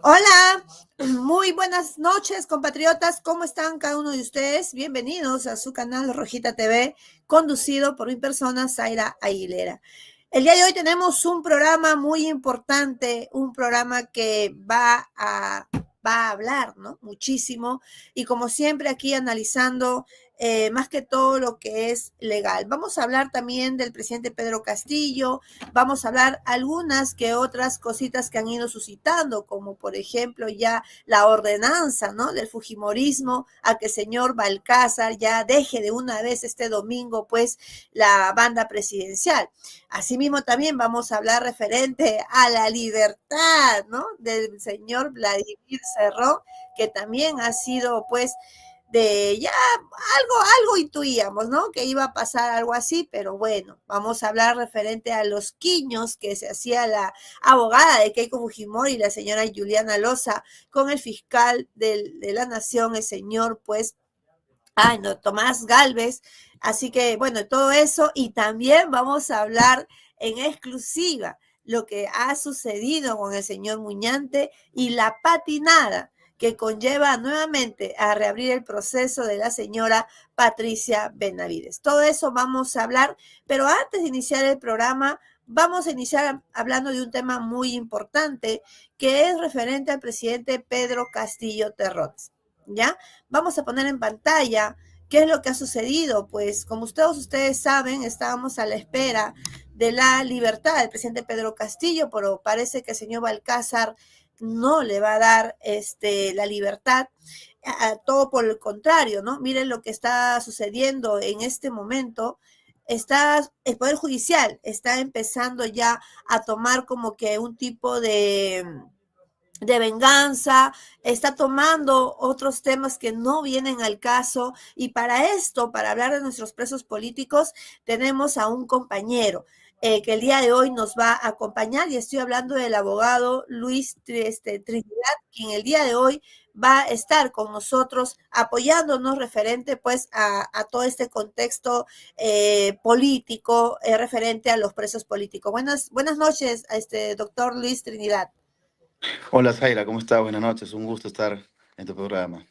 Hola, muy buenas noches, compatriotas. ¿Cómo están cada uno de ustedes? Bienvenidos a su canal Rojita TV, conducido por mi persona, Zaira Aguilera. El día de hoy tenemos un programa muy importante, un programa que va a hablar, ¿no? Muchísimo. Y como siempre, aquí analizando más que todo lo que es legal. Vamos a hablar también del presidente Pedro Castillo, vamos a hablar algunas que otras cositas que han ido suscitando, como por ejemplo ya la ordenanza, ¿no? Del fujimorismo a que el señor Balcázar ya deje de una vez este domingo, pues, la banda presidencial. Asimismo, también vamos a hablar referente a la libertad, ¿no? Del señor Vladimir Cerrón, que también ha sido, pues, de ya algo intuíamos, ¿no? Que iba a pasar algo así, pero bueno, vamos a hablar referente a los quiños que se hacía la abogada de Keiko Fujimori, la señora Juliana Loza, con el fiscal de la nación, el señor, pues, ay, no, Tomás Galvez. Así que, bueno, todo eso, y también vamos a hablar en exclusiva lo que ha sucedido con el señor Muñante y la patinada que conlleva nuevamente a reabrir el proceso de la señora Patricia Benavides. Todo eso vamos a hablar, pero antes de iniciar el programa, vamos a iniciar hablando de un tema muy importante que es referente al presidente Pedro Castillo Terrones. ¿Ya? Vamos a poner en pantalla qué es lo que ha sucedido. Pues como todos ustedes saben, estábamos a la espera de la libertad del presidente Pedro Castillo, pero parece que el señor Balcázar no le va a dar la libertad, todo por el contrario, ¿no? Miren lo que está sucediendo en este momento. El Poder Judicial está empezando ya a tomar como que un tipo de venganza, está tomando otros temas que no vienen al caso. Y para esto, para hablar de nuestros presos políticos, tenemos a un compañero que el día de hoy nos va a acompañar, y estoy hablando del abogado Luis Trinidad, quien el día de hoy va a estar con nosotros apoyándonos referente pues a todo este contexto político referente a los presos políticos. Buenas noches, doctor Luis Trinidad. Hola Zaira, ¿cómo estás? Buenas noches, un gusto estar en tu programa.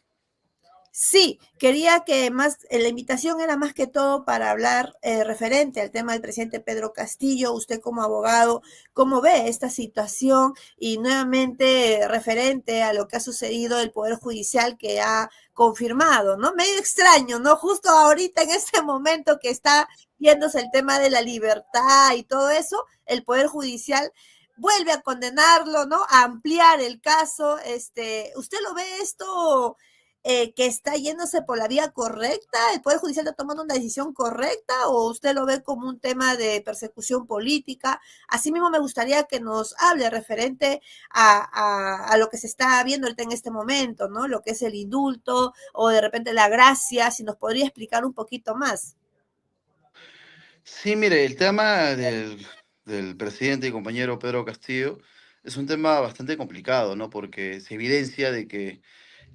Sí, quería que más, la invitación era más que todo para hablar referente al tema del presidente Pedro Castillo. Usted como abogado, ¿cómo ve esta situación? Y nuevamente referente a lo que ha sucedido el Poder Judicial, que ha confirmado, ¿no? Medio extraño, ¿no? Justo ahorita en este momento que está viéndose el tema de la libertad y todo eso, el Poder Judicial vuelve a condenarlo, ¿no? A ampliar el caso. ¿Usted lo ve esto que está yéndose por la vía correcta? ¿El Poder Judicial está tomando una decisión correcta o usted lo ve como un tema de persecución política? Asimismo, me gustaría que nos hable referente a lo que se está viendo ahorita en este momento, ¿no? Lo que es el indulto o de repente la gracia, si nos podría explicar un poquito más. Sí, mire, el tema del presidente y compañero Pedro Castillo es un tema bastante complicado, ¿no? Porque se evidencia de que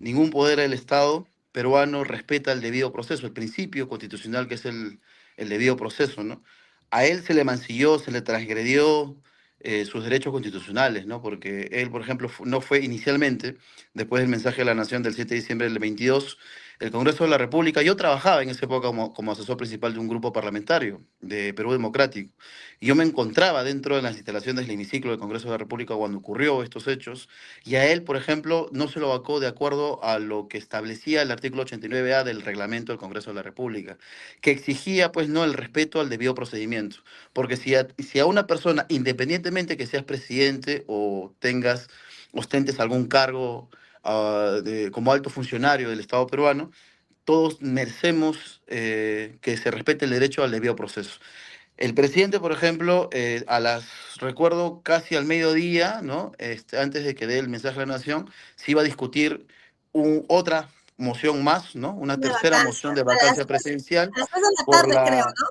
ningún poder del Estado peruano respeta el debido proceso, el principio constitucional que es el debido proceso, ¿no? A él se le mancilló, se le transgredió sus derechos constitucionales, ¿no? Porque él, por ejemplo, no fue inicialmente, después del mensaje de la Nación del 7 de diciembre del 22, el Congreso de la República. Yo trabajaba en esa época como asesor principal de un grupo parlamentario de Perú Democrático, y yo me encontraba dentro de las instalaciones del hemiciclo del Congreso de la República cuando ocurrió estos hechos, y a él, por ejemplo, no se lo vacó de acuerdo a lo que establecía el artículo 89A del reglamento del Congreso de la República, que exigía, pues, no el respeto al debido procedimiento. Porque si a una persona, independientemente que seas presidente o ostentes algún cargo como alto funcionario del Estado peruano, todos merecemos que se respete el derecho al debido proceso. El presidente, por ejemplo, recuerdo casi al mediodía, ¿no? Antes de que dé el mensaje a la Nación, se iba a discutir otra moción más, ¿no? Una Una tercera vacancia, moción de vacancia presidencial a las 3 de la por tarde, creo, la, ¿no?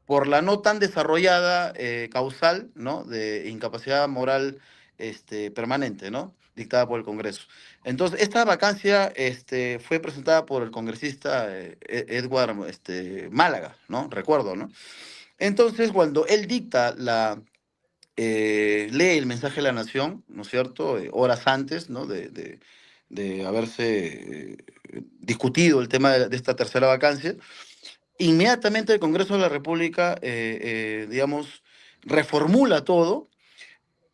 por la no tan desarrollada causal, ¿no? De incapacidad moral permanente, ¿no? Dictada por el Congreso. Entonces, esta vacancia fue presentada por el congresista Edward Málaga, ¿no? Recuerdo, ¿no? Entonces, cuando él dicta lee el mensaje de la nación, ¿no es cierto? Horas antes, ¿no? De haberse discutido el tema de esta tercera vacancia. Inmediatamente el Congreso de la República, digamos, reformula todo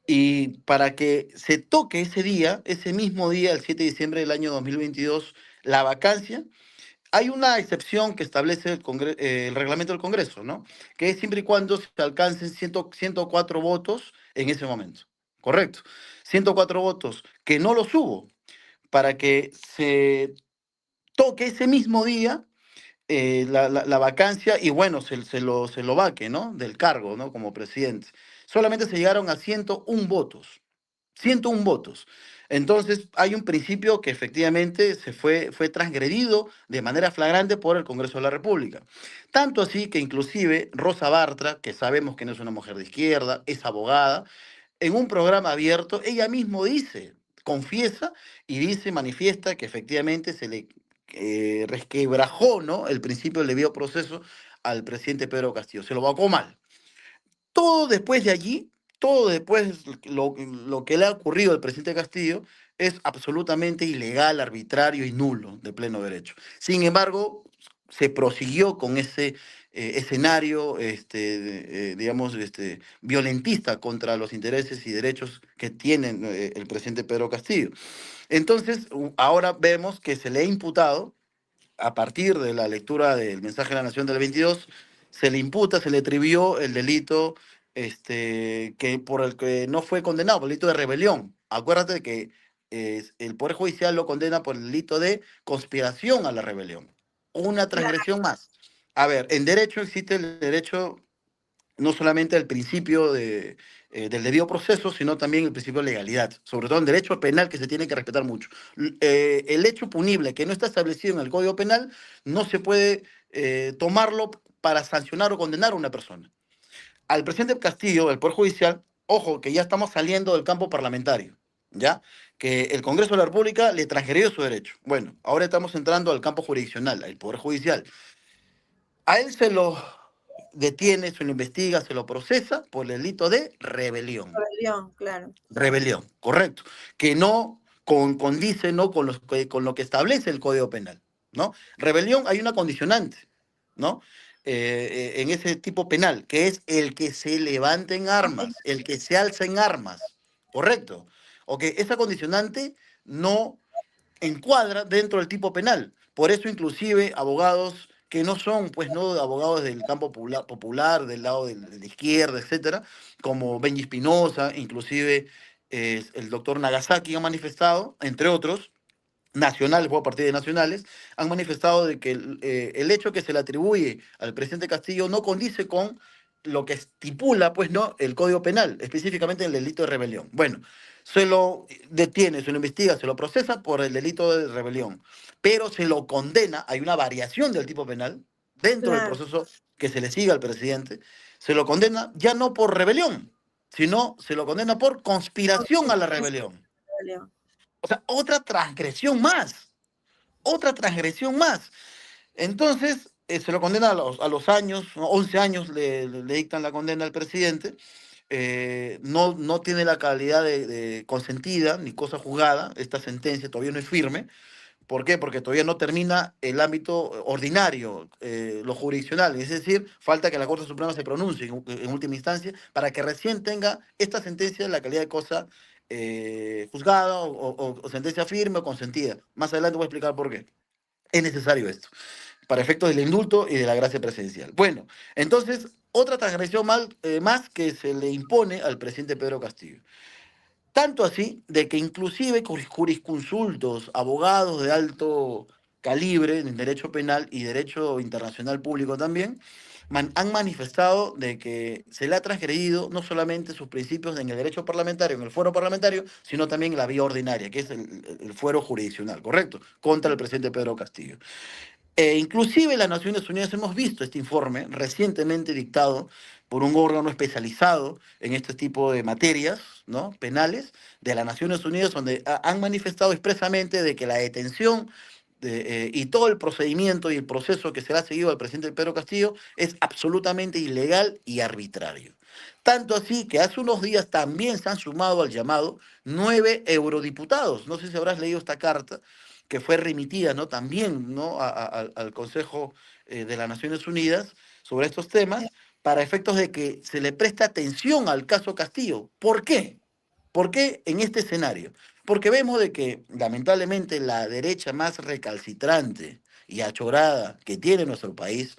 y para que se toque ese día, ese mismo día, el 7 de diciembre del año 2022, la vacancia, hay una excepción que establece el reglamento del Congreso, ¿no? Que es siempre y cuando se alcancen 104 votos en ese momento. Correcto. 104 votos, que no los hubo, para que se toque ese mismo día la vacancia y bueno, se lo vaque, ¿no? Del cargo, ¿no? Como presidente. Solamente se llegaron a 101 votos. 101 votos. Entonces, hay un principio que efectivamente fue transgredido de manera flagrante por el Congreso de la República. Tanto así que inclusive Rosa Bartra, que sabemos que no es una mujer de izquierda, es abogada, en un programa abierto, ella mismo dice, confiesa y dice, manifiesta que efectivamente se le resquebrajó, ¿no? El principio del debido proceso al presidente Pedro Castillo. Se lo vacó mal. Todo después de allí, todo después lo que le ha ocurrido al presidente Castillo es absolutamente ilegal, arbitrario y nulo de pleno derecho. Sin embargo, se prosiguió con ese escenario, digamos, violentista contra los intereses y derechos que tiene el presidente Pedro Castillo. Entonces, ahora vemos que se le ha imputado a partir de la lectura del mensaje de la Nación del 22, se le imputa, se le atribuyó el delito que por el que no fue condenado, por el delito de rebelión. Acuérdate que el Poder Judicial lo condena por el delito de conspiración a la rebelión. Una Claro, transgresión más. A ver, en derecho existe el derecho no solamente el principio del debido proceso, sino también el principio de legalidad, sobre todo en derecho penal que se tiene que respetar mucho. El hecho punible que no está establecido en el Código Penal no se puede tomarlo para sancionar o condenar a una persona. Al presidente Castillo, del Poder Judicial, ojo, que ya estamos saliendo del campo parlamentario, ¿ya? Que el Congreso de la República le transgredió su derecho. Bueno, ahora estamos entrando al campo jurisdiccional, al Poder Judicial. A él se lo detiene, se lo investiga, se lo procesa por el delito de rebelión. rebelión, claro. Rebelión, correcto. Que no condice, ¿no? Con lo que establece el Código Penal, ¿no? Rebelión hay una condicionante, ¿no? En ese tipo penal, que es el que se levanta en armas, el que se alza en armas, ¿correcto? O que esa condicionante no encuadra dentro del tipo penal. Por eso inclusive abogados que no son, pues, no abogados del campo popular, del lado de la izquierda, etcétera, como Benji Espinosa, inclusive el doctor Nagasaki han manifestado, entre otros, nacionales o a partir de nacionales, han manifestado de que el hecho que se le atribuye al presidente Castillo no condice con lo que estipula, pues, ¿no? El Código Penal, específicamente el delito de rebelión. Bueno, se lo detiene, se lo investiga, se lo procesa por el delito de rebelión, pero se lo condena, hay una variación del tipo penal dentro del Claro, proceso que se le sigue al presidente, se lo condena ya no por rebelión, sino se lo condena por conspiración a la rebelión. rebelión. O sea, otra transgresión más, otra transgresión más. Entonces, se lo condena a los años, ¿no? 11 años le dictan la condena al presidente. No tiene la calidad de consentida ni cosa juzgada. Esta sentencia todavía no es firme. ¿Por qué? Porque todavía no termina el ámbito ordinario, lo jurisdiccional. Es decir, falta que la Corte Suprema se pronuncie en última instancia para que recién tenga esta sentencia la calidad de cosa juzgada o sentencia firme o consentida. Más adelante voy a explicar por qué. Es necesario esto, para efectos del indulto y de la gracia presidencial. Bueno, entonces, otra transgresión más que se le impone al presidente Pedro Castillo. Tanto así de que inclusive jurisconsultos, abogados de alto calibre en derecho penal y derecho internacional público también, han manifestado de que se le ha transgredido no solamente sus principios en el derecho parlamentario, en el fuero parlamentario, sino también en la vía ordinaria, que es el fuero jurisdiccional, ¿correcto? Contra el presidente Pedro Castillo. Inclusive en las Naciones Unidas hemos visto este informe recientemente dictado por un órgano especializado en este tipo de materias, ¿no? Penales de las Naciones Unidas, donde han manifestado expresamente de que la detención y todo el procedimiento y el proceso que se le ha seguido al presidente Pedro Castillo es absolutamente ilegal y arbitrario. Tanto así que hace unos días también se han sumado al llamado 9 eurodiputados. No sé si habrás leído esta carta que fue remitida, ¿no? También, ¿no? Al Consejo de las Naciones Unidas sobre estos temas para efectos de que se le preste atención al caso Castillo. ¿Por qué? ¿Por qué en este escenario? Porque vemos de que lamentablemente la derecha más recalcitrante y achorada que tiene nuestro país,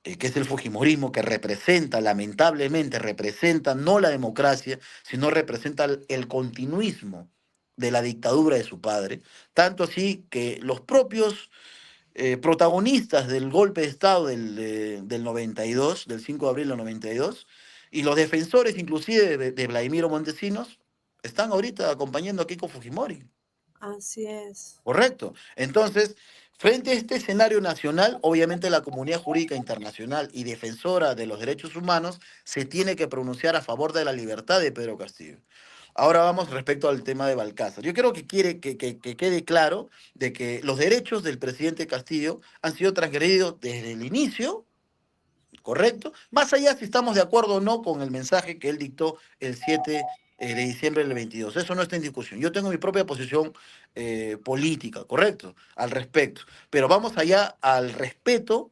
que es el Fujimorismo, que representa, lamentablemente, representa no la democracia, sino representa el continuismo de la dictadura de su padre, tanto así que los propios protagonistas del golpe de Estado del 92, del 5 de abril del 92, y los defensores inclusive de Vladimiro Montesinos, están ahorita acompañando a Keiko Fujimori. Así es. Correcto. Entonces, frente a este escenario nacional, obviamente la comunidad jurídica internacional y defensora de los derechos humanos se tiene que pronunciar a favor de la libertad de Pedro Castillo. Ahora vamos respecto al tema de Balcázar. Yo creo que quiere que quede claro de que los derechos del presidente Castillo han sido transgredidos desde el inicio, ¿correcto? Más allá si estamos de acuerdo o no con el mensaje que él dictó el 7 de diciembre del 22. Eso no está en discusión. Yo tengo mi propia posición política, ¿correcto? Al respecto. Pero vamos allá al respeto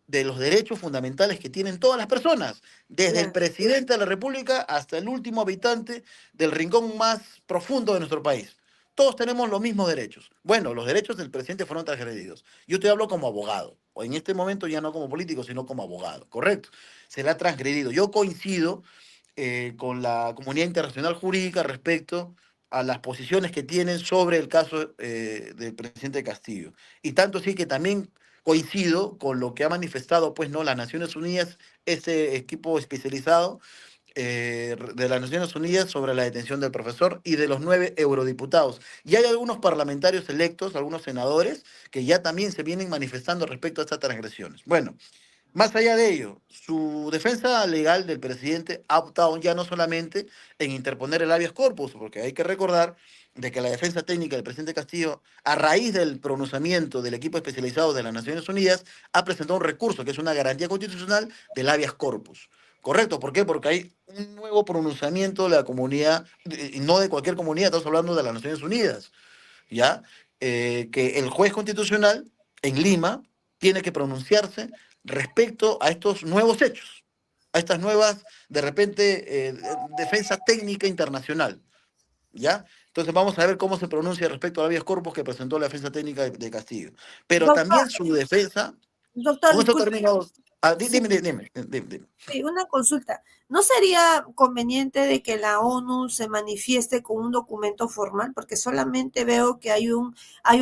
de los derechos fundamentales que tienen todas las personas, desde el Claro. presidente de la República hasta el último habitante del rincón más profundo de nuestro país. Todos tenemos los mismos derechos. Bueno, los derechos del presidente fueron transgredidos. Yo te hablo como abogado, o en este momento ya no como político, sino como abogado, ¿correcto? Se le ha transgredido. Yo coincido con la comunidad internacional jurídica respecto a las posiciones que tienen sobre el caso del presidente Castillo. Y tanto sí que también coincido con lo que ha manifestado, pues, ¿no? Las Naciones Unidas, ese equipo especializado de las Naciones Unidas sobre la detención del profesor y de los 9 eurodiputados. Y hay algunos parlamentarios electos, algunos senadores, que ya también se vienen manifestando respecto a estas transgresiones. Bueno, más allá de ello, su defensa legal del presidente ha optado ya no solamente en interponer el habeas corpus, porque hay que recordar de que la defensa técnica del presidente Castillo, a raíz del pronunciamiento del equipo especializado de las Naciones Unidas, ha presentado un recurso que es una garantía constitucional del habeas corpus. ¿Correcto? ¿Por qué? Porque hay un nuevo pronunciamiento de la comunidad, y no de cualquier comunidad, estamos hablando de las Naciones Unidas, ¿ya? Que el juez constitucional en Lima tiene que pronunciarse respecto a estos nuevos hechos, a estas nuevas, de repente, defensa técnica internacional, ¿ya? Entonces vamos a ver cómo se pronuncia respecto al habeas corpus que presentó la defensa técnica de Castillo. Pero Doctor, también su defensa, doctor, con esto disculpe. termino. Sí, Dime. sí, una consulta. ¿No sería conveniente de que la ONU se manifieste con un documento formal? Porque solamente veo que hay un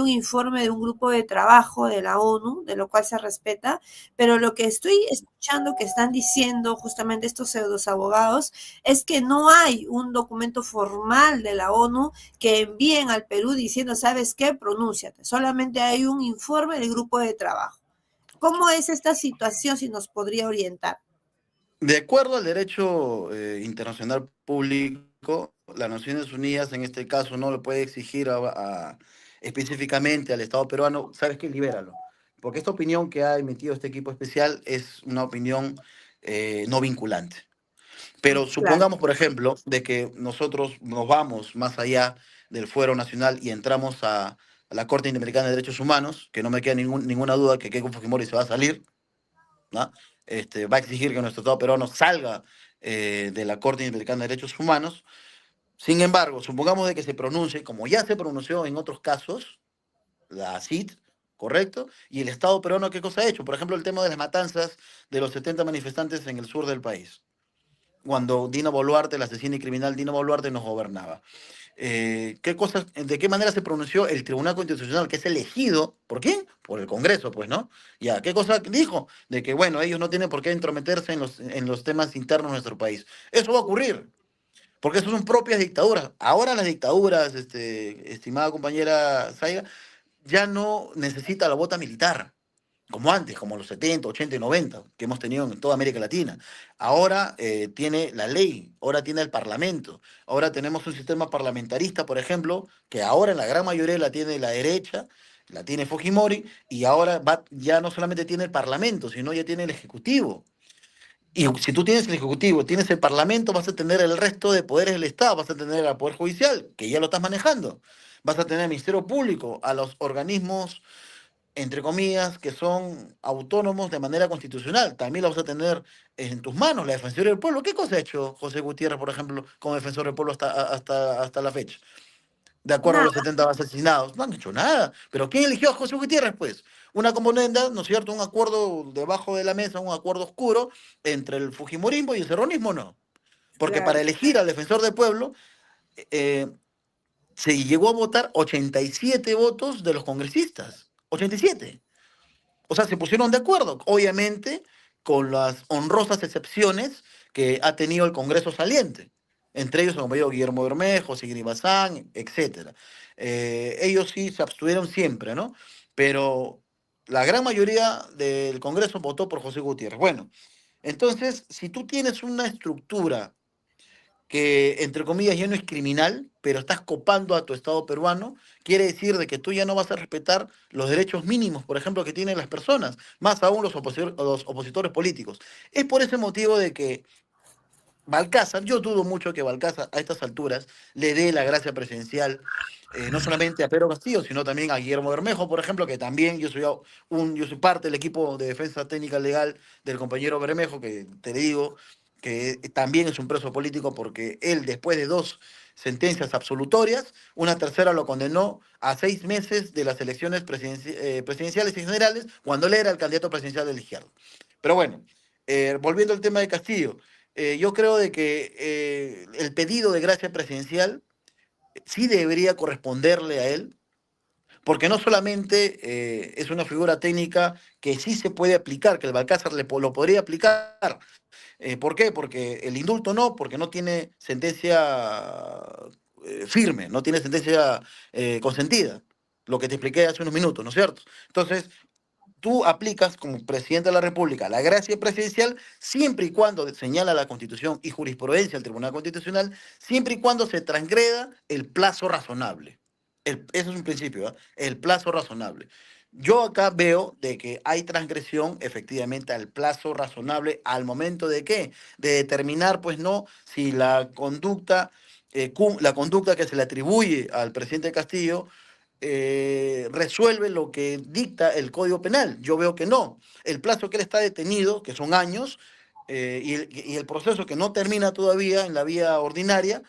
informe de un grupo de trabajo de la ONU, de lo cual se respeta, pero lo que estoy escuchando que están diciendo justamente estos pseudos abogados es que no hay un documento formal de la ONU que envíen al Perú diciendo, ¿sabes qué? Pronúnciate. Solamente hay un informe del grupo de trabajo. ¿Cómo es esta situación si nos podría orientar? De acuerdo al derecho internacional público, las Naciones Unidas en este caso no le puede exigir específicamente al Estado peruano, ¿sabes qué? Libéralo. Porque esta opinión que ha emitido este equipo especial es una opinión no vinculante. Pero Claro. supongamos, por ejemplo, de que nosotros nos vamos más allá del fuero nacional y entramos a la Corte Interamericana de Derechos Humanos, que no me queda ninguna duda que Keiko Fujimori se va a salir, ¿no? Va a exigir que nuestro Estado peruano salga de la Corte Interamericana de Derechos Humanos. Sin embargo, supongamos de que se pronuncie, como ya se pronunció en otros casos, la CID, ¿correcto? Y el Estado peruano, ¿qué cosa ha hecho? Por ejemplo, el tema de las matanzas de los 70 manifestantes en el sur del país, cuando Dina Boluarte, la asesina y criminal Dina Boluarte, nos gobernaba. ¿Qué cosas, de qué manera se pronunció el Tribunal Constitucional, que es elegido? ¿Por quién? Por el Congreso, pues, ¿no? Ya, ¿qué cosa dijo? De que, bueno, ellos no tienen por qué entrometerse en los temas internos de nuestro país. Eso va a ocurrir, porque eso son propias dictaduras. Ahora las dictaduras, estimada compañera Zaya, ya no necesita la bota militar como antes, como los 70, 80 y 90 que hemos tenido en toda América Latina. Ahora tiene la ley, ahora tiene el Parlamento, ahora tenemos un sistema parlamentarista, por ejemplo, que ahora en la gran mayoría la tiene la derecha, la tiene Fujimori, y ahora ya no solamente tiene el Parlamento, sino ya tiene el Ejecutivo. Y si tú tienes el Ejecutivo, tienes el Parlamento, vas a tener el resto de poderes del Estado, vas a tener al Poder Judicial, que ya lo estás manejando, vas a tener al Ministerio Público, a los organismos, entre comillas, que son autónomos de manera constitucional. También la vas a tener en tus manos, la Defensoría del Pueblo. ¿Qué cosa ha hecho José Gutiérrez, por ejemplo, como defensor del pueblo hasta la fecha? De acuerdo a los Nada, 70 asesinados. No han hecho nada. ¿Pero quién eligió a José Gutiérrez, pues? Una componenda, ¿no es cierto? Un acuerdo debajo de la mesa, un acuerdo oscuro entre el Fujimorismo y el Cerronismo, no. Porque para claro. elegir al defensor del pueblo eh, se llegó a votar 87 votos de los congresistas. 87. O sea, se pusieron de acuerdo, obviamente, con las honrosas excepciones que ha tenido el Congreso saliente. Entre ellos, el compañero Guillermo Bermejo, Sigrid Bazán, etcétera. Ellos sí se abstuvieron siempre, ¿no? Pero la gran mayoría del Congreso votó por José Gutiérrez. Bueno, entonces, si tú tienes una estructura que, entre comillas, ya no es criminal, pero estás copando a tu Estado peruano, quiere decir de que tú ya no vas a respetar los derechos mínimos, por ejemplo, que tienen las personas, más aún los opositores políticos. Es por ese motivo de que Balcázar, yo dudo mucho que Balcázar a estas alturas le dé la gracia presidencial, no solamente a Pedro Castillo, sino también a Guillermo Bermejo, por ejemplo, que también yo soy parte del equipo de defensa técnica legal del compañero Bermejo, que te digo que también es un preso político porque él, después de dos sentencias absolutorias, una tercera lo condenó a 6 meses de las elecciones presidenciales y generales, cuando él era el candidato presidencial de la izquierda. Pero bueno, volviendo al tema de Castillo. Yo creo de que el pedido de gracia presidencial sí debería corresponderle a él, porque no solamente es una figura técnica que sí se puede aplicar, que el Balcázar lo podría aplicar. ¿Por qué? Porque el indulto no, porque no tiene sentencia firme, no tiene sentencia consentida, lo que te expliqué hace unos minutos, ¿no es cierto? Entonces, tú aplicas como presidente de la República la gracia presidencial siempre y cuando señala la Constitución y jurisprudencia del Tribunal Constitucional, siempre y cuando se transgreda el plazo razonable. Eso es un principio, ¿eh? El plazo razonable. Yo acá veo de que hay transgresión efectivamente al plazo razonable al momento de qué? De determinar, pues no, si la conducta que se le atribuye al presidente Castillo resuelve lo que dicta el Código Penal. Yo veo que no. El plazo que él está detenido, que son años, y el proceso que no termina todavía en la vía ordinaria,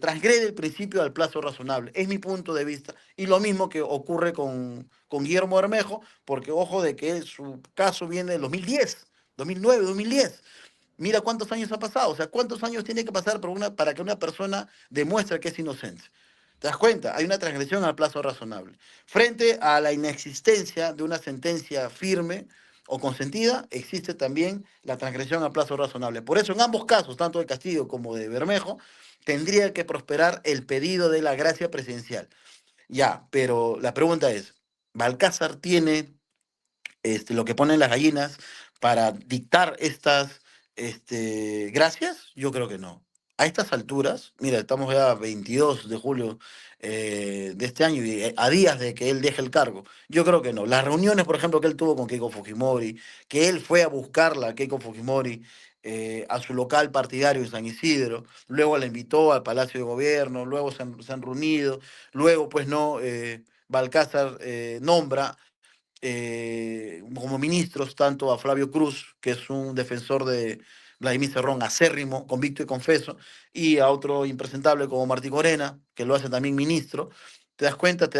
transgrede el principio del plazo razonable. Es mi punto de vista. Y lo mismo que ocurre con Guillermo Bermejo, porque ojo de que su caso viene del 2010, 2009, 2010. Mira cuántos años ha pasado, o sea, cuántos años tiene que pasar para que una persona demuestre que es inocente. ¿Te das cuenta? Hay una transgresión al plazo razonable. Frente a la inexistencia de una sentencia firme o consentida, existe también la transgresión al plazo razonable. Por eso, en ambos casos, tanto de Castillo como de Bermejo, tendría que prosperar el pedido de la gracia presidencial. Ya, pero la pregunta es, ¿Balcázar tiene lo que ponen las gallinas para dictar estas gracias? Yo creo que no. A estas alturas, mira, estamos ya a 22 de julio de este año y a días de que él deje el cargo. Yo creo que no. Las reuniones, por ejemplo, que él tuvo con Keiko Fujimori, que él fue a buscarla, Keiko Fujimori, a su local partidario en San Isidro, luego la invitó al Palacio de Gobierno, luego se han reunido, luego, pues no, Balcázar nombra como ministros tanto a Flavio Cruz, que es un defensor de Vladimir Cerrón, acérrimo, convicto y confeso, y a otro impresentable como Martí Corena, que lo hace también ministro. Te das cuenta,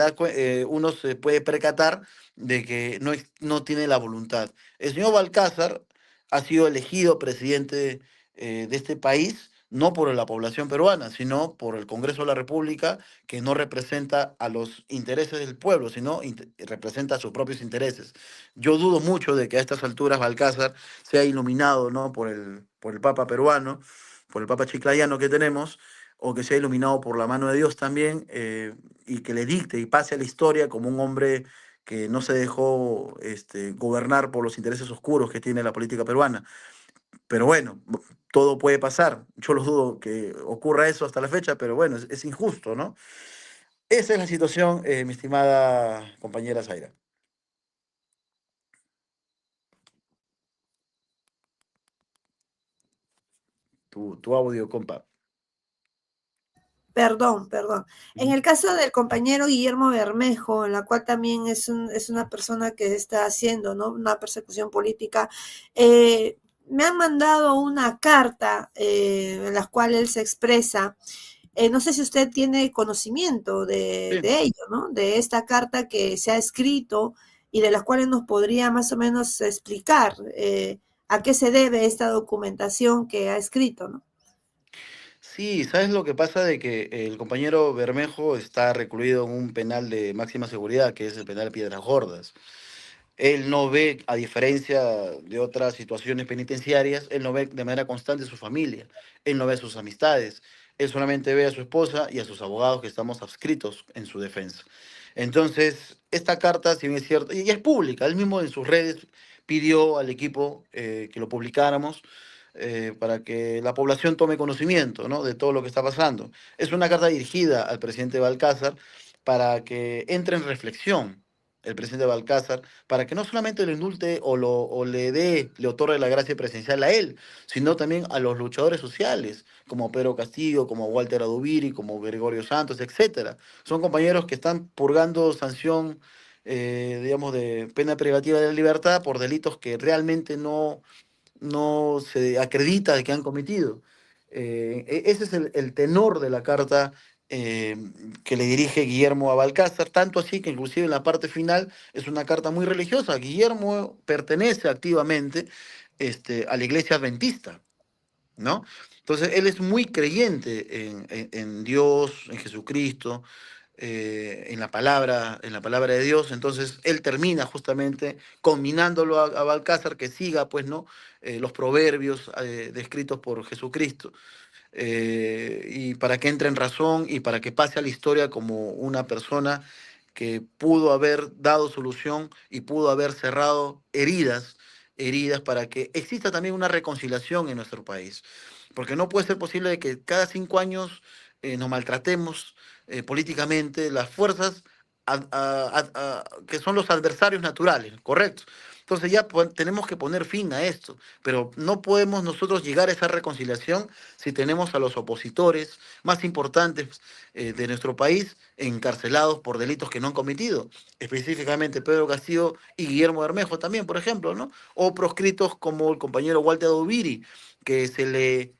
uno se puede percatar de que no tiene la voluntad. El señor Balcázar ha sido elegido presidente de este país no por la población peruana, sino por el Congreso de la República, que no representa a los intereses del pueblo, sino representa a sus propios intereses. Yo dudo mucho de que a estas alturas Balcázar sea iluminado, ¿no? por el Papa peruano, por el Papa chiclayano que tenemos, o que sea iluminado por la mano de Dios también, y que le dicte y pase a la historia como un hombre que no se dejó gobernar por los intereses oscuros que tiene la política peruana. Pero bueno, todo puede pasar. Yo lo dudo que ocurra eso hasta la fecha, pero bueno, es injusto, ¿no? Esa es la situación, mi estimada compañera Zaira. tu audio, compa. Perdón. En el caso del compañero Guillermo Bermejo, en la cual también es una persona que está haciendo, ¿no?, una persecución política, me han mandado una carta en la cual él se expresa. No sé si usted tiene conocimiento Sí. de ello, ¿no? De esta carta que se ha escrito y de las cuales nos podría más o menos explicar a qué se debe esta documentación que ha escrito, ¿no? Sí, ¿sabes lo que pasa? De que el compañero Bermejo está recluido en un penal de máxima seguridad, que es el penal Piedras Gordas. Él no ve, a diferencia de otras situaciones penitenciarias, él no ve de manera constante su familia, él no ve sus amistades, él solamente ve a su esposa y a sus abogados que estamos adscritos en su defensa. Entonces, esta carta, si bien es cierto, y es pública, él mismo en sus redes pidió al equipo que lo publicáramos para que la población tome conocimiento, ¿no?, de todo lo que está pasando. Es una carta dirigida al presidente Balcázar para que entre en reflexión el presidente Balcázar, para que no solamente lo indulte o le otorgue la gracia presidencial a él, sino también a los luchadores sociales, como Pedro Castillo, como Walter Adubiri, como Gregorio Santos, etcétera. Son compañeros que están purgando sanción, digamos, de pena privativa de la libertad por delitos que realmente no se acredita de que han cometido. Ese es el tenor de la carta eh, que le dirige Guillermo a Balcázar, tanto así que inclusive en la parte final es una carta muy religiosa. Guillermo pertenece activamente a la iglesia adventista, ¿no? Entonces él es muy creyente en Dios, en Jesucristo, en la palabra de Dios. Entonces él termina justamente combinándolo a Balcázar que siga, pues, ¿no? Los proverbios descritos por Jesucristo, y para que entre en razón y para que pase a la historia como una persona que pudo haber dado solución y pudo haber cerrado heridas para que exista también una reconciliación en nuestro país. Porque no puede ser posible de que cada 5 años nos maltratemos políticamente las fuerzas que son los adversarios naturales, ¿correcto? Entonces ya tenemos que poner fin a esto, pero no podemos nosotros llegar a esa reconciliación si tenemos a los opositores más importantes de nuestro país encarcelados por delitos que no han cometido, específicamente Pedro Castillo y Guillermo Bermejo también, por ejemplo, ¿no? O proscritos como el compañero Walter Adubiri, que se le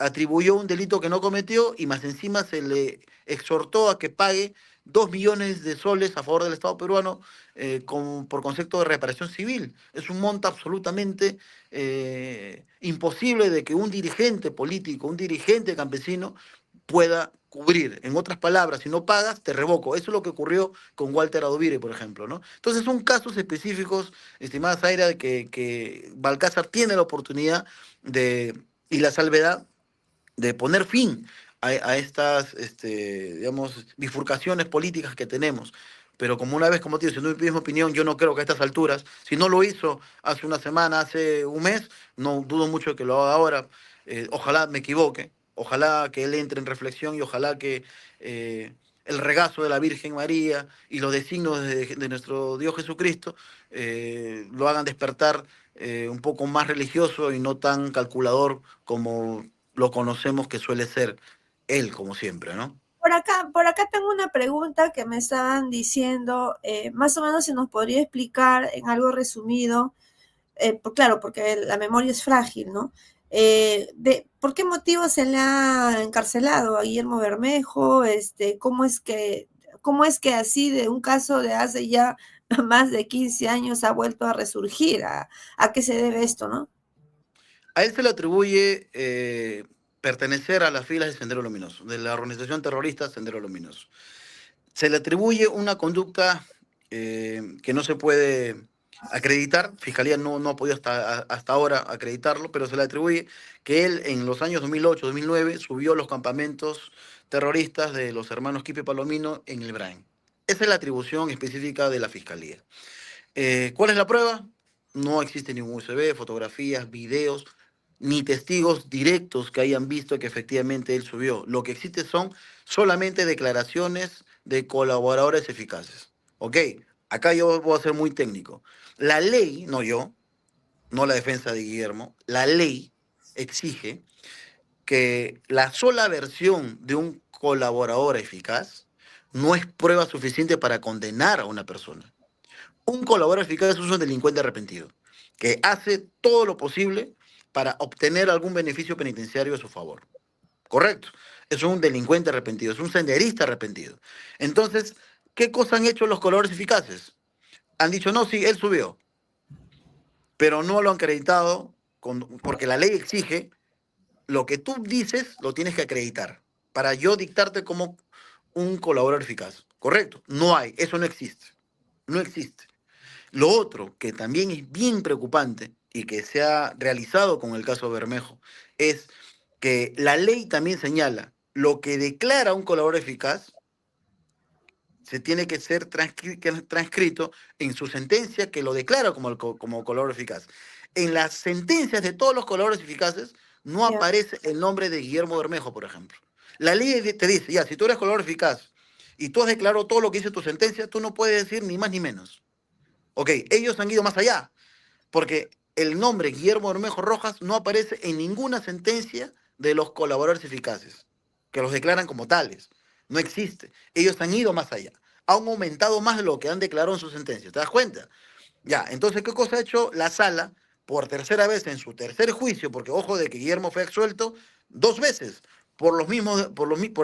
atribuyó un delito que no cometió y más encima se le exhortó a que pague 2 millones de soles a favor del Estado peruano por concepto de reparación civil. Es un monto absolutamente imposible de que un dirigente político, un dirigente campesino pueda cubrir. En otras palabras, si no pagas, te revoco. Eso es lo que ocurrió con Walter Adovire, por ejemplo, ¿no? Entonces son casos específicos, estimada Zaira, de que Balcázar tiene la oportunidad y la salvedad de poner fin a estas, digamos, bifurcaciones políticas que tenemos. Pero como una vez, como te digo, si no es mi misma opinión, yo no creo que a estas alturas, si no lo hizo hace una semana, hace un mes, no dudo mucho que lo haga ahora. Ojalá me equivoque, ojalá que él entre en reflexión y ojalá que el regazo de la Virgen María y los designios de nuestro Dios Jesucristo lo hagan despertar un poco más religioso y no tan calculador como lo conocemos que suele ser él, como siempre, ¿no? Por acá tengo una pregunta que me estaban diciendo, más o menos si nos podría explicar en algo resumido, claro, porque la memoria es frágil, ¿no? ¿Por qué motivo se le ha encarcelado a Guillermo Bermejo? ¿Cómo es que así de un caso de hace ya más de 15 años ha vuelto a resurgir? ¿A qué se debe esto, no? A él se le atribuye pertenecer a las filas de Sendero Luminoso, de la organización terrorista Sendero Luminoso. Se le atribuye una conducta que no se puede acreditar, Fiscalía no ha podido hasta ahora acreditarlo, pero se le atribuye que él en los años 2008-2009 subió a los campamentos terroristas de los hermanos Quipe Palomino en el Brain. Esa es la atribución específica de la Fiscalía. ¿Cuál es la prueba? No existe ningún USB, fotografías, videos, ni testigos directos que hayan visto que efectivamente él subió. Lo que existe son solamente declaraciones de colaboradores eficaces. ¿Ok? Acá yo voy a ser muy técnico. La ley, no yo, no la defensa de Guillermo, la ley exige que la sola versión de un colaborador eficaz no es prueba suficiente para condenar a una persona. Un colaborador eficaz es un delincuente arrepentido, que hace todo lo posible para obtener algún beneficio penitenciario a su favor. Correcto. Es un delincuente arrepentido, es un senderista arrepentido. Entonces, ¿qué cosa han hecho los colaboradores eficaces? Han dicho, no, sí, él subió, pero no lo han acreditado porque la ley exige lo que tú dices, lo tienes que acreditar para yo dictarte como un colaborador eficaz. Correcto. No hay, eso no existe. No existe. Lo otro, que también es bien preocupante y que se ha realizado con el caso Bermejo, es que la ley también señala lo que declara un colaborador eficaz se tiene que ser transcrito en su sentencia que lo declara como colaborador eficaz. En las sentencias de todos los colaboradores eficaces no Ya. aparece el nombre de Guillermo Bermejo, por ejemplo. La ley te dice, ya, si tú eres colaborador eficaz y tú has declarado todo lo que dice tu sentencia, tú no puedes decir ni más ni menos. Ok, ellos han ido más allá, porque el nombre Guillermo Bermejo Rojas no aparece en ninguna sentencia de los colaboradores eficaces, que los declaran como tales. No existe. Ellos han ido más allá. Han aumentado más de lo que han declarado en su sentencia. ¿Te das cuenta? Ya, entonces, ¿qué cosa ha hecho la sala por tercera vez en su tercer juicio? Porque, ojo, de que Guillermo fue absuelto dos veces por el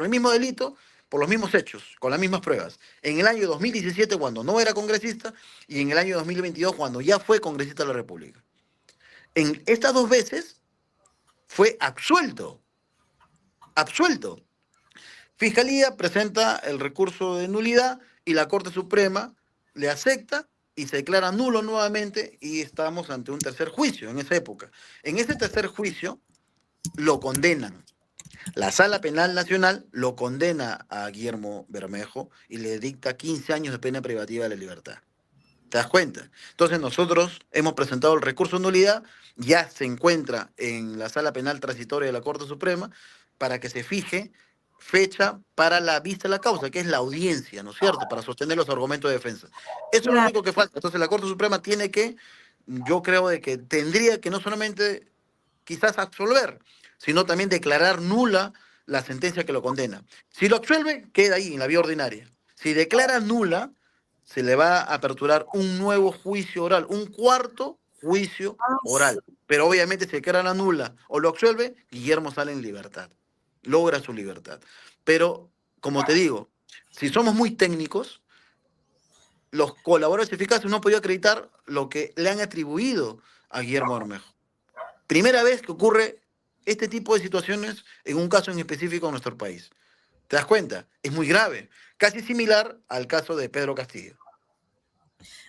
mismo delito, por los mismos hechos, con las mismas pruebas. En el año 2017, cuando no era congresista, y en el año 2022, cuando ya fue congresista de la República. En estas dos veces fue absuelto. Absuelto. Fiscalía presenta el recurso de nulidad y la Corte Suprema le acepta y se declara nulo nuevamente y estamos ante un tercer juicio en esa época. En ese tercer juicio lo condenan. La Sala Penal Nacional lo condena a Guillermo Bermejo y le dicta 15 años de pena privativa de la libertad. ¿Te das cuenta? Entonces nosotros hemos presentado el recurso de nulidad, ya se encuentra en la Sala Penal Transitoria de la Corte Suprema para que se fije fecha para la vista de la causa, que es la audiencia, ¿no es cierto?, para sostener los argumentos de defensa. Eso es lo Claro. único que falta. Entonces la Corte Suprema tiene que, yo creo de que tendría que no solamente quizás absolver, sino también declarar nula la sentencia que lo condena. Si lo absuelve, queda ahí en la vía ordinaria. Si declara nula, se le va a aperturar un nuevo juicio oral, un cuarto juicio Ah, oral. Pero obviamente si declara nula o lo absuelve, Guillermo sale en libertad, logra su libertad. Pero, como te digo, si somos muy técnicos, los colaboradores eficaces no han podido acreditar lo que le han atribuido a Guillermo Bermejo. Primera vez que ocurre este tipo de situaciones en un caso en específico en nuestro país. ¿Te das cuenta? Es muy grave. Casi similar al caso de Pedro Castillo.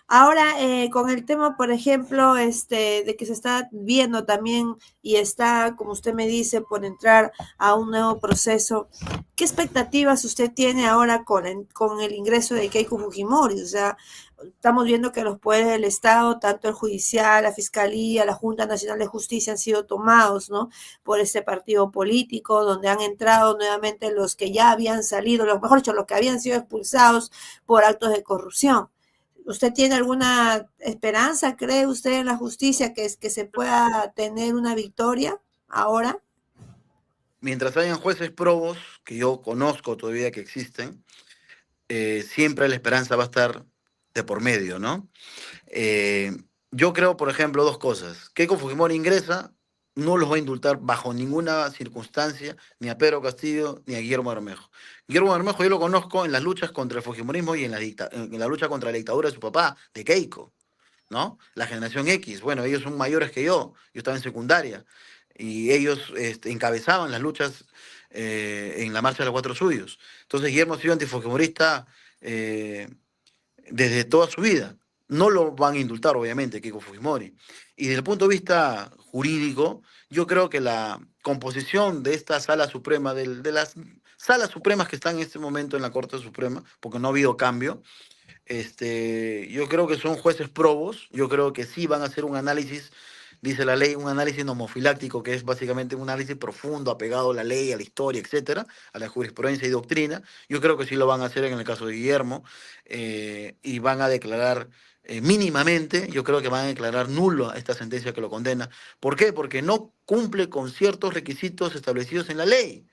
Ahora, con el tema, por ejemplo, de que se está viendo también y está, como usted me dice, por entrar a un nuevo proceso, ¿qué expectativas usted tiene ahora con el ingreso de Keiko Fujimori? O sea, estamos viendo que los poderes del Estado, tanto el judicial, la fiscalía, la Junta Nacional de Justicia han sido tomados, ¿no? Por este partido político, donde han entrado nuevamente los que ya habían salido, los, mejor dicho, los que habían sido expulsados por actos de corrupción. ¿Usted tiene alguna esperanza, cree usted, en la justicia que se pueda tener una victoria ahora? Mientras hayan jueces probos, que yo conozco todavía que existen, siempre la esperanza va a estar de por medio, ¿no? Eh, yo creo, por ejemplo, dos cosas. Keiko Fujimori ingresa, no los va a indultar bajo ninguna circunstancia, ni a Pedro Castillo, ni a Guillermo Bermejo. Guillermo Bermejo yo lo conozco en las luchas contra el Fujimorismo y en la lucha contra la dictadura de su papá, de Keiko, ¿no? La generación X, bueno, ellos son mayores que yo estaba en secundaria, y ellos encabezaban las luchas en la marcha de los cuatro suyos. Entonces Guillermo ha sido antifujimorista eh, desde toda su vida. No lo van a indultar, obviamente, Keiko Fujimori. Y desde el punto de vista jurídico, yo creo que la composición de esta sala suprema, de las salas supremas que están en este momento en la Corte Suprema, porque no ha habido cambio, yo creo que son jueces probos, yo creo que sí van a hacer un análisis, dice la ley, un análisis nomofiláctico, que es básicamente un análisis profundo, apegado a la ley, a la historia, etcétera, a la jurisprudencia y doctrina. Yo creo que sí lo van a hacer en el caso de Guillermo, y van a declarar mínimamente, yo creo que van a declarar nulo a esta sentencia que lo condena. ¿Por qué? Porque no cumple con ciertos requisitos establecidos en la ley.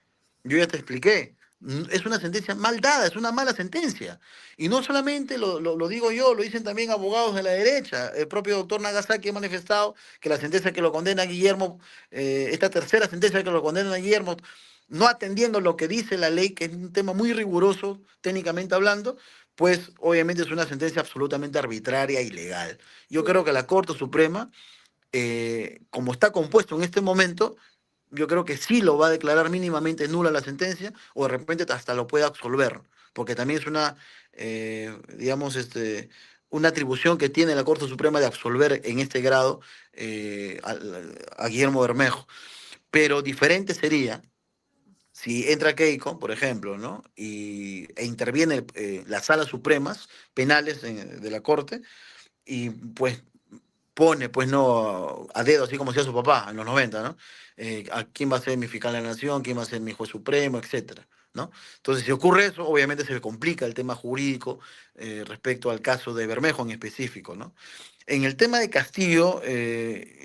Yo ya te expliqué. Es una sentencia mal dada, es una mala sentencia. Y no solamente lo digo yo, lo dicen también abogados de la derecha. El propio doctor Nagasaki ha manifestado que la sentencia que lo condena a Guillermo, esta tercera sentencia que lo condena a Guillermo, no atendiendo lo que dice la ley, que es un tema muy riguroso técnicamente hablando, pues obviamente es una sentencia absolutamente arbitraria e ilegal. Yo creo que la Corte Suprema, como está compuesto en este momento, yo creo que sí lo va a declarar mínimamente nula la sentencia o de repente hasta lo puede absolver, porque también es una, digamos, una atribución que tiene la Corte Suprema de absolver en este grado a Guillermo Bermejo. Pero diferente sería si entra Keiko, por ejemplo, ¿no? E interviene las salas supremas penales de la Corte y pues pone, pues no, a dedo, así como hacía su papá en los 90, ¿no? A quién va a ser mi fiscal de la nación, quién va a ser mi juez supremo, etcétera, ¿no? Entonces, si ocurre eso, obviamente se complica el tema jurídico respecto al caso de Bermejo en específico, ¿no? En el tema de Castillo,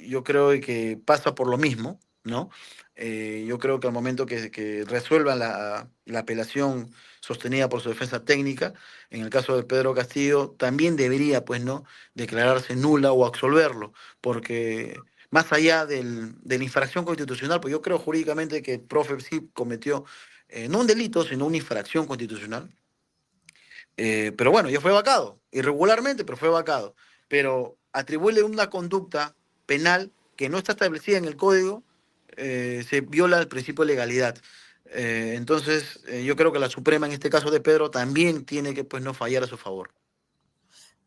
yo creo que pasa por lo mismo, ¿no? Yo creo que al momento que resuelvan la apelación sostenida por su defensa técnica, en el caso de Pedro Castillo, también debería, pues, ¿no?, declararse nula o absolverlo, porque más allá de la infracción constitucional, pues yo creo jurídicamente que el profe sí cometió no un delito, sino una infracción constitucional, pero bueno, ya fue vacado, irregularmente, pero fue vacado. Pero atribuirle una conducta penal que no está establecida en el código, se viola el principio de legalidad. Entonces, yo creo que la Suprema, en este caso de Pedro, también tiene que, pues, no fallar a su favor.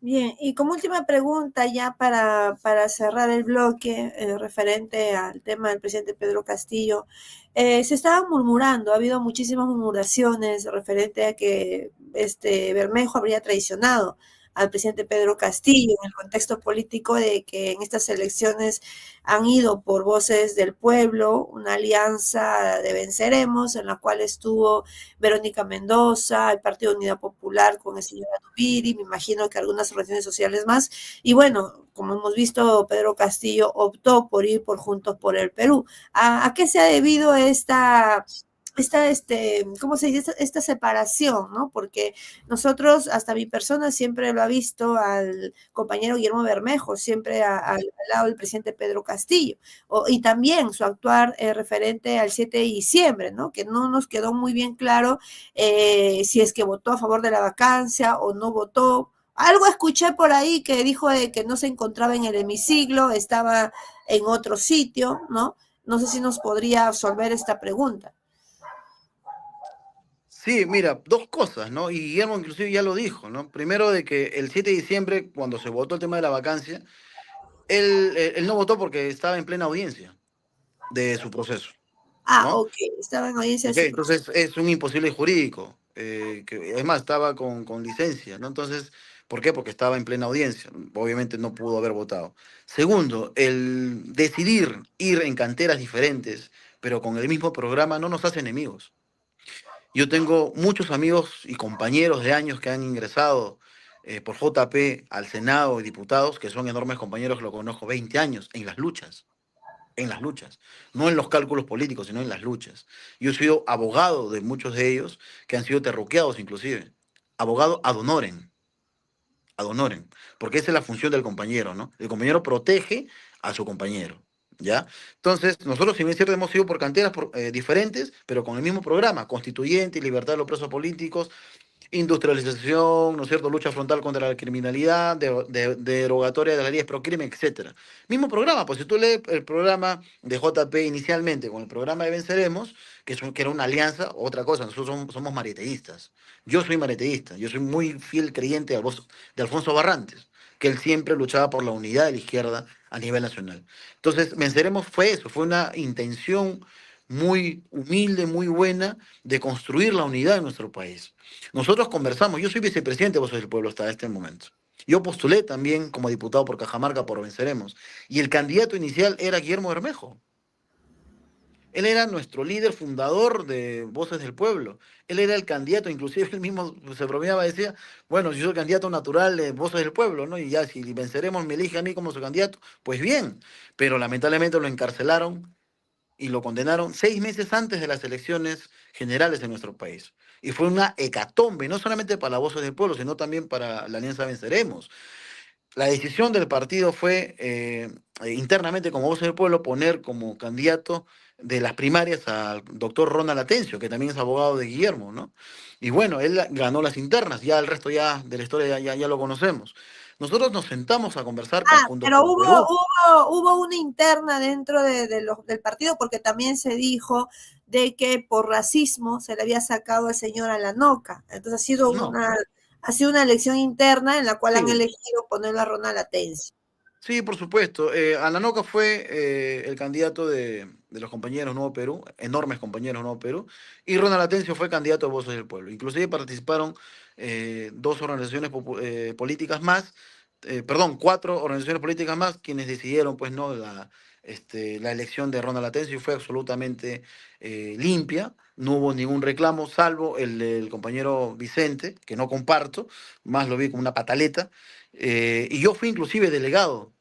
Bien, y como última pregunta ya para cerrar el bloque referente al tema del presidente Pedro Castillo, se estaba murmurando, ha habido muchísimas murmuraciones referente a que este Bermejo habría traicionado al presidente Pedro Castillo en el contexto político de que en estas elecciones han ido por voces del pueblo, una alianza de Venceremos, en la cual estuvo Verónica Mendoza, el Partido Unidad Popular con el señor Anubiri, me imagino que algunas organizaciones sociales más. Y bueno, como hemos visto, Pedro Castillo optó por ir por Juntos por el Perú. ¿A qué se ha debido ¿cómo se dice? Esta separación, ¿no? Porque nosotros, hasta mi persona, siempre lo ha visto al compañero Guillermo Bermejo, siempre al lado del presidente Pedro Castillo, y también su actuar referente al 7 de diciembre, ¿no? Que no nos quedó muy bien claro si es que votó a favor de la vacancia o no votó. Algo escuché por ahí que dijo de que no se encontraba en el hemiciclo, estaba en otro sitio, ¿no? No sé si nos podría absolver esta pregunta. Sí, mira, dos cosas, ¿no? Y Guillermo inclusive ya lo dijo, ¿no? Primero de que el 7 de diciembre, cuando se votó el tema de la vacancia, él no votó porque estaba en plena audiencia de su proceso, Ah, ¿no? ok, estaba en audiencia de Ok, su proceso. entonces es un imposible jurídico, que además estaba con licencia, ¿no? Entonces, ¿por qué? Porque estaba en plena audiencia, obviamente no pudo haber votado. Segundo, el decidir ir en canteras diferentes, pero con el mismo programa, no nos hace enemigos. Yo tengo muchos amigos y compañeros de años que han ingresado por JP al Senado y diputados, que son enormes compañeros que lo conozco 20 años, en las luchas, no en los cálculos políticos, sino en las luchas. Yo he sido abogado de muchos de ellos que han sido terruqueados inclusive, abogado ad honorem, porque esa es la función del compañero, ¿no? El compañero protege a su compañero, ¿ya? Entonces, nosotros, si bien es cierto, hemos sido por canteras diferentes, pero con el mismo programa, constituyente y libertad de los presos políticos, industrialización, ¿no es cierto?, lucha frontal contra la criminalidad, derogatoria de las leyes pro crimen, etcétera. Mismo programa, pues si tú lees el programa de JP inicialmente con el programa de Venceremos, que era una alianza, otra cosa, nosotros somos mareteístas. Yo soy mareteísta, yo soy muy fiel creyente de Alfonso Barrantes, que él siempre luchaba por la unidad de la izquierda a nivel nacional. Entonces, Venceremos fue eso, fue una intención muy humilde, muy buena, de construir la unidad de nuestro país. Nosotros conversamos, yo soy vicepresidente de Voces del Pueblo hasta este momento. Yo postulé también como diputado por Cajamarca por Venceremos. Y el candidato inicial era Guillermo Bermejo. Él era nuestro líder fundador de Voces del Pueblo. Él era el candidato, inclusive él mismo se bromeaba, decía, bueno, si soy el candidato natural de Voces del Pueblo, ¿no? Y ya, si venceremos, me elige a mí como su candidato, pues bien. Pero lamentablemente lo encarcelaron y lo condenaron 6 meses antes de las elecciones generales en nuestro país. Y fue una hecatombe, no solamente para Voces del Pueblo, sino también para la Alianza Venceremos. La decisión del partido fue internamente, como Voz del Pueblo, poner como candidato de las primarias al doctor Ronald Atencio, que también es abogado de Guillermo, ¿no? Y bueno, él ganó las internas, ya el resto ya de la historia ya lo conocemos. Nosotros nos sentamos a conversar con Ah, Juntos pero por el Perú. hubo una interna dentro del partido porque también se dijo de que por racismo se le había sacado al señor a la Noca. Entonces No, ha sido una elección interna en la cual han sí, elegido ponerlo a Ronald Atencio. sí, por supuesto. Alanoca fue el candidato de los compañeros Nuevo Perú, enormes compañeros Nuevo Perú, y Ronald Atencio fue candidato de Voces del Pueblo. Inclusive participaron dos organizaciones políticas más, perdón, cuatro organizaciones políticas más, quienes decidieron, pues, no, la elección de Ronald Atencio y fue absolutamente limpia. No hubo ningún reclamo, salvo el del compañero Vicente, que no comparto, más lo vi como una pataleta. Y yo fui inclusive delegado.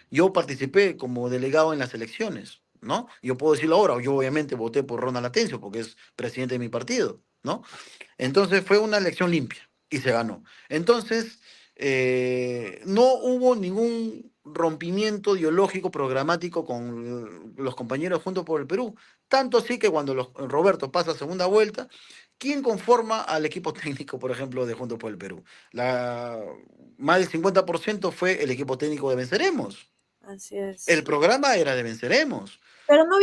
Yo participé como delegado en las elecciones, ¿no? Yo puedo decirlo ahora, yo obviamente voté por Ronald Atencio porque es presidente de mi partido, ¿no? Entonces fue una elección limpia y se ganó. Entonces, no hubo ningún rompimiento ideológico programático con los compañeros Juntos por el Perú. Tanto así que cuando Roberto pasa a segunda vuelta, ¿quién conforma al equipo técnico, por ejemplo, de Juntos por el Perú? Más del 50% fue el equipo técnico de Venceremos. Así es. El programa era de Venceremos, Pero ¿correcto? no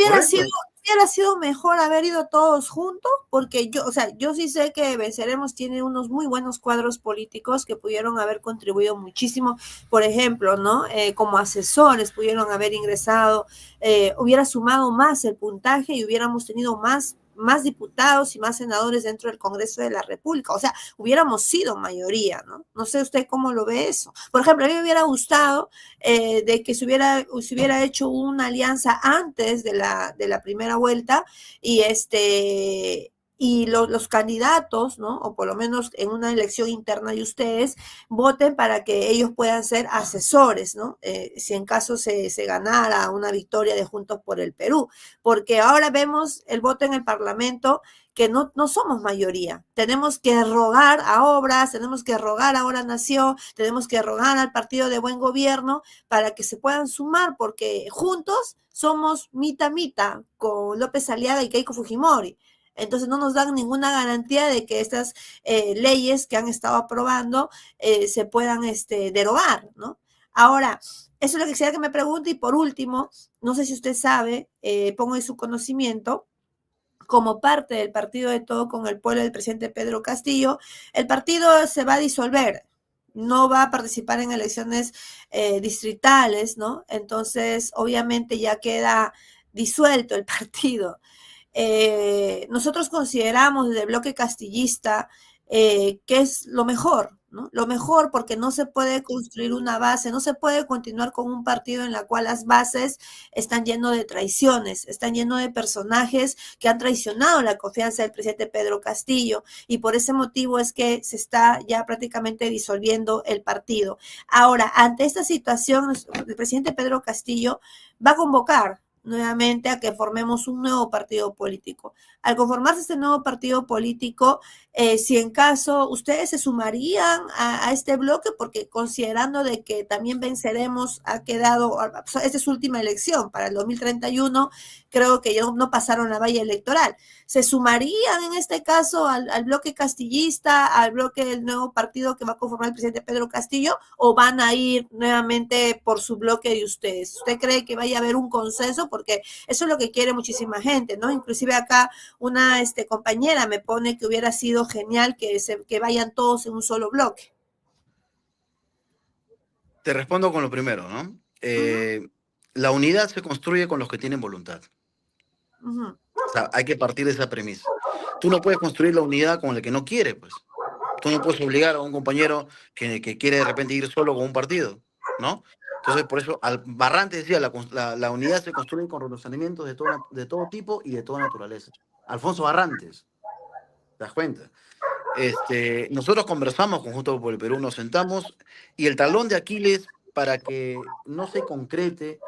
hubiera sido mejor haber ido todos juntos, porque yo, o sea, yo sí sé que Venceremos tiene unos muy buenos cuadros políticos que pudieron haber contribuido muchísimo, por ejemplo, ¿no? Como asesores pudieron haber ingresado, hubiera sumado más el puntaje y hubiéramos tenido más diputados y más senadores dentro del Congreso de la República. O sea, hubiéramos sido mayoría, ¿no? No sé usted cómo lo ve eso. Por ejemplo, a mí me hubiera gustado de que se hubiera hecho una alianza antes de la primera vuelta y y los candidatos, ¿no? O por lo menos en una elección interna de ustedes, voten para que ellos puedan ser asesores, ¿no? Si en caso se ganara una victoria de Juntos por el Perú. Porque ahora vemos el voto en el Parlamento que no somos mayoría. Tenemos que rogar a Obras, tenemos que rogar a Ahora Nació, tenemos que rogar al Partido de Buen Gobierno para que se puedan sumar, porque juntos somos mita con López Aliaga y Keiko Fujimori. Entonces no nos dan ninguna garantía de que estas leyes que han estado aprobando se puedan derogar, ¿no? Ahora, eso es lo que quisiera que me pregunte y por último, no sé si usted sabe, pongo en su conocimiento, como parte del partido de Todo con el Pueblo del presidente Pedro Castillo, el partido se va a disolver, no va a participar en elecciones distritales, ¿no? Entonces, obviamente ya queda disuelto el partido. Nosotros consideramos desde el bloque castillista que es lo mejor, ¿no? Lo mejor porque no se puede construir una base, no se puede continuar con un partido en la cual las bases están llenos de traiciones, están llenos de personajes que han traicionado la confianza del presidente Pedro Castillo y por ese motivo es que se está ya prácticamente disolviendo el partido. Ahora, ante esta situación, el presidente Pedro Castillo va a convocar nuevamente a que formemos un nuevo partido político. Al conformarse este nuevo partido político, si en caso ustedes se sumarían a este bloque, porque considerando de que también Venceremos ha quedado, esta es su última elección para el 2031, creo que no pasaron la valla electoral. ¿Se sumarían en este caso al bloque castillista, al bloque del nuevo partido que va a conformar el presidente Pedro Castillo, o van a ir nuevamente por su bloque de ustedes? ¿Usted cree que vaya a haber un consenso? Porque eso es lo que quiere muchísima gente, ¿no? Inclusive acá una compañera me pone que hubiera sido genial que vayan todos en un solo bloque. Te respondo con lo primero, ¿no? Uh -huh, La unidad se construye con los que tienen voluntad. uh -huh. O sea, hay que partir de esa premisa. Tú no puedes construir la unidad con el que no quiere, pues. Tú no puedes obligar a un compañero que quiere de repente ir solo con un partido, ¿no? Entonces, por eso, Barrantes decía, la unidad se construye con razonamientos de todo tipo y de toda naturaleza. Alfonso Barrantes, ¿te das cuenta? Nosotros conversamos con Juntos por el Perú, nos sentamos y el talón de Aquiles para que no se concrete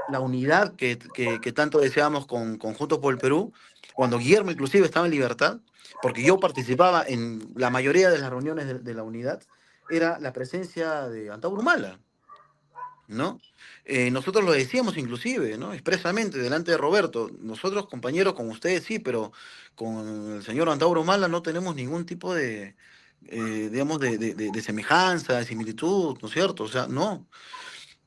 la unidad que tanto deseamos con Juntos por el Perú, cuando Guillermo inclusive estaba en libertad, porque yo participaba en la mayoría de las reuniones de la unidad, era la presencia de Antauro Humala, ¿no? Nosotros lo decíamos inclusive, ¿no? Expresamente, delante de Roberto. Nosotros, compañeros, con ustedes sí, pero con el señor Antauro Humala no tenemos ningún tipo digamos, de semejanza, de similitud, ¿no es cierto? O sea, no.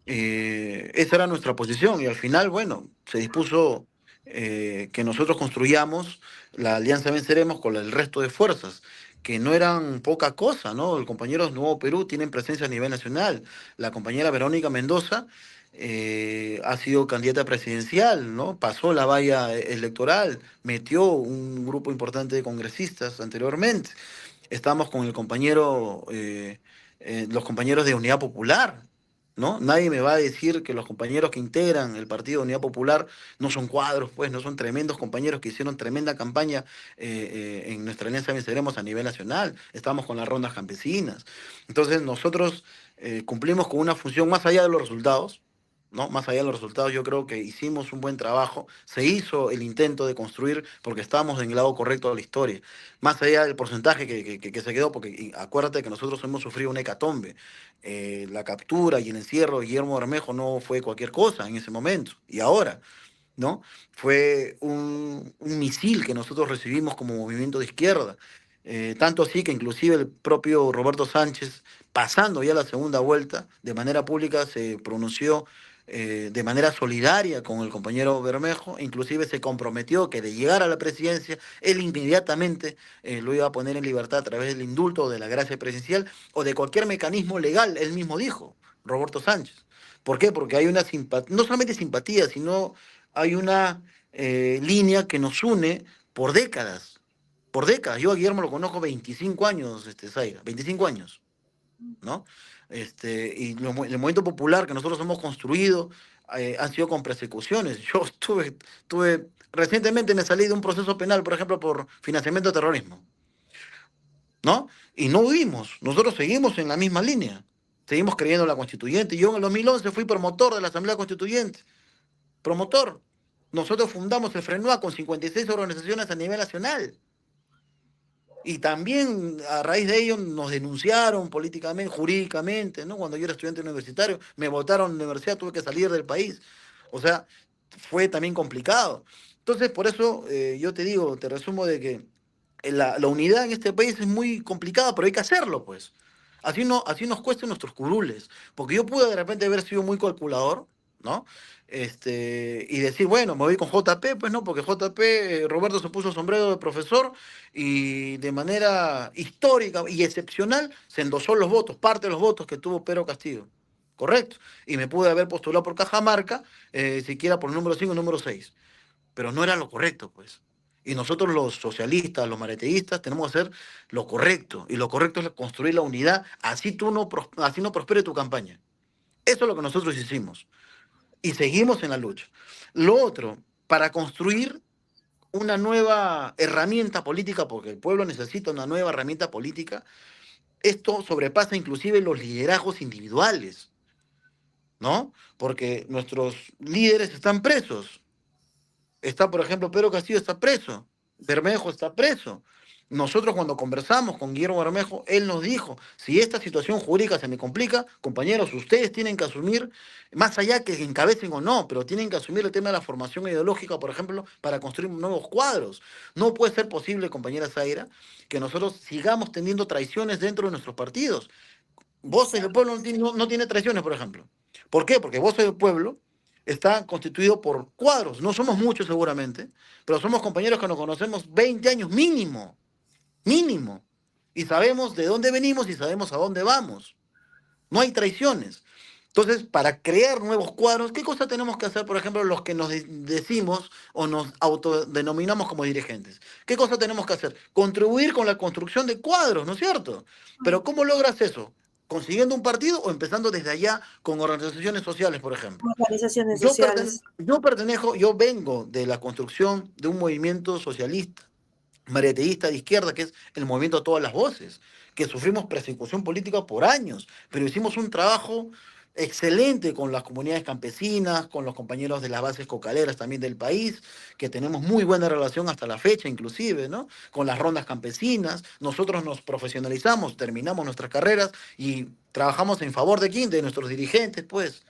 Esa era nuestra posición y al final, bueno, se dispuso que nosotros construyamos la Alianza Venceremos con el resto de fuerzas, que no eran poca cosa, ¿no? El compañero Nuevo Perú tienen presencia a nivel nacional. La compañera Verónica Mendoza ha sido candidata presidencial, ¿no? Pasó la valla electoral, metió un grupo importante de congresistas anteriormente. Estamos con el compañero, los compañeros de Unidad Popular, ¿no? Nadie me va a decir que los compañeros que integran el Partido de Unidad Popular no son cuadros, pues, no son tremendos compañeros que hicieron tremenda campaña en nuestra alianza Venceremos a nivel nacional. Estamos con las rondas campesinas. Entonces, nosotros cumplimos con una función más allá de los resultados. ¿No? Más allá de los resultados, yo creo que hicimos un buen trabajo, se hizo el intento de construir porque estábamos en el lado correcto de la historia, más allá del porcentaje que se quedó, porque acuérdate que nosotros hemos sufrido una hecatombe. La captura y el encierro de Guillermo Bermejo no fue cualquier cosa en ese momento, y ahora, ¿no? Fue un misil que nosotros recibimos como movimiento de izquierda. Tanto así que inclusive el propio Roberto Sánchez, pasando ya la segunda vuelta, de manera pública se pronunció de manera solidaria con el compañero Bermejo, inclusive se comprometió que de llegar a la presidencia, él inmediatamente lo iba a poner en libertad a través del indulto o de la gracia presidencial o de cualquier mecanismo legal, él mismo dijo, Roberto Sánchez. ¿Por qué? Porque hay una simpatía, no solamente simpatía, sino hay una línea que nos une por décadas. Por décadas. Yo a Guillermo lo conozco 25 años, Zaira, 25 años, ¿no? Y el movimiento popular que nosotros hemos construido han sido con persecuciones. Yo recientemente me salí de un proceso penal, por ejemplo, por financiamiento de terrorismo, ¿no? Y no huimos, nosotros seguimos en la misma línea, seguimos creyendo en la constituyente. Yo en el 2011 fui promotor de la Asamblea Constituyente, promotor. Nosotros fundamos el FRENUA con 56 organizaciones a nivel nacional. Y también a raíz de ello nos denunciaron políticamente, jurídicamente, ¿no? Cuando yo era estudiante universitario, me votaron en la universidad, tuve que salir del país. O sea, fue también complicado. Entonces, por eso yo te digo, te resumo de que la unidad en este país es muy complicada, pero hay que hacerlo, pues. Así nos cuesta nuestros curules. Porque yo pude de repente haber sido muy calculador, ¿no? Y decir, bueno, me voy con JP, pues no, porque JP, Roberto se puso sombrero de profesor y de manera histórica y excepcional se endosó los votos, parte de los votos que tuvo Pedro Castillo. Correcto. Y me pude haber postulado por Cajamarca, siquiera por el número 5 o número 6, pero no era lo correcto, pues. Y nosotros los socialistas, los mareteístas, tenemos que hacer lo correcto. Y lo correcto es construir la unidad, así no prospere tu campaña. Eso es lo que nosotros hicimos. Y seguimos en la lucha. Lo otro, para construir una nueva herramienta política, porque el pueblo necesita una nueva herramienta política, esto sobrepasa inclusive los liderazgos individuales, ¿no? Porque nuestros líderes están presos. Está, por ejemplo, Pedro Castillo está preso, Bermejo está preso. Nosotros cuando conversamos con Guillermo Bermejo, él nos dijo, si esta situación jurídica se me complica, compañeros, ustedes tienen que asumir, más allá que encabecen o no, pero tienen que asumir el tema de la formación ideológica, por ejemplo, para construir nuevos cuadros. No puede ser posible, compañera Zaira, que nosotros sigamos teniendo traiciones dentro de nuestros partidos. Voces del Pueblo no tiene traiciones, por ejemplo. ¿Por qué? Porque Voces del Pueblo está constituido por cuadros. No somos muchos seguramente, pero somos compañeros que nos conocemos 20 años mínimo, mínimo. Y sabemos de dónde venimos y sabemos a dónde vamos. No hay traiciones. Entonces, para crear nuevos cuadros, ¿qué cosa tenemos que hacer, por ejemplo, los que nos decimos o nos autodenominamos como dirigentes? ¿Qué cosa tenemos que hacer? Contribuir con la construcción de cuadros, ¿no es cierto? Pero ¿cómo logras eso? consiguiendo un partido o empezando desde allá con organizaciones sociales, por ejemplo. Organizaciones sociales. Yo vengo de la construcción de un movimiento socialista, mariateísta de izquierda, que es el movimiento Todas las Voces, que sufrimos persecución política por años, pero hicimos un trabajo excelente con las comunidades campesinas, con los compañeros de las bases cocaleras también del país, que tenemos muy buena relación hasta la fecha inclusive, ¿no? Con las rondas campesinas, nosotros nos profesionalizamos, terminamos nuestras carreras y trabajamos en favor de quién, de nuestros dirigentes, pues.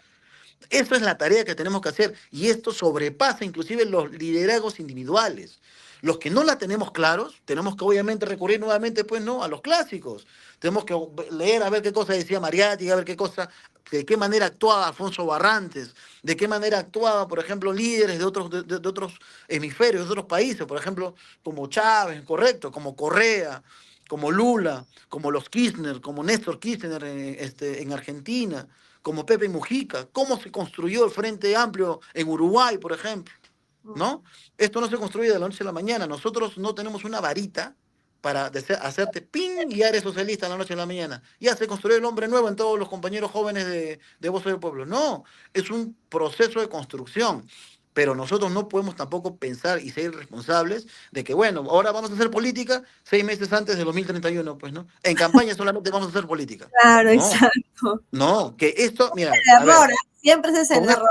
Eso es la tarea que tenemos que hacer y esto sobrepasa inclusive los liderazgos individuales. Los que no la tenemos claros, tenemos que obviamente recurrir nuevamente, pues, ¿no? A los clásicos. Tenemos que leer a ver qué cosa decía Mariátegui, a ver qué cosa, de qué manera actuaba Alfonso Barrantes, de qué manera actuaba, por ejemplo, líderes de otros hemisferios, de otros países, por ejemplo, como Chávez, correcto, como Correa, como Lula, como los Kirchner, como Néstor Kirchner en Argentina, como Pepe Mujica, cómo se construyó el Frente Amplio en Uruguay, por ejemplo, ¿no? Esto no se construye de la noche a la mañana. Nosotros no tenemos una varita para hacerte ping y ya eres socialista de la noche a la mañana. Ya se construyó el hombre nuevo en todos los compañeros jóvenes de Voz del Pueblo. No, es un proceso de construcción. Pero nosotros no podemos tampoco pensar y ser responsables de que, bueno, ahora vamos a hacer política 6 meses antes de 2031, pues, ¿no? En campaña solamente vamos a hacer política. Claro, No, exacto. no, que esto, mira, El a error, ver, ¿eh? Siempre ese es el con esto, error.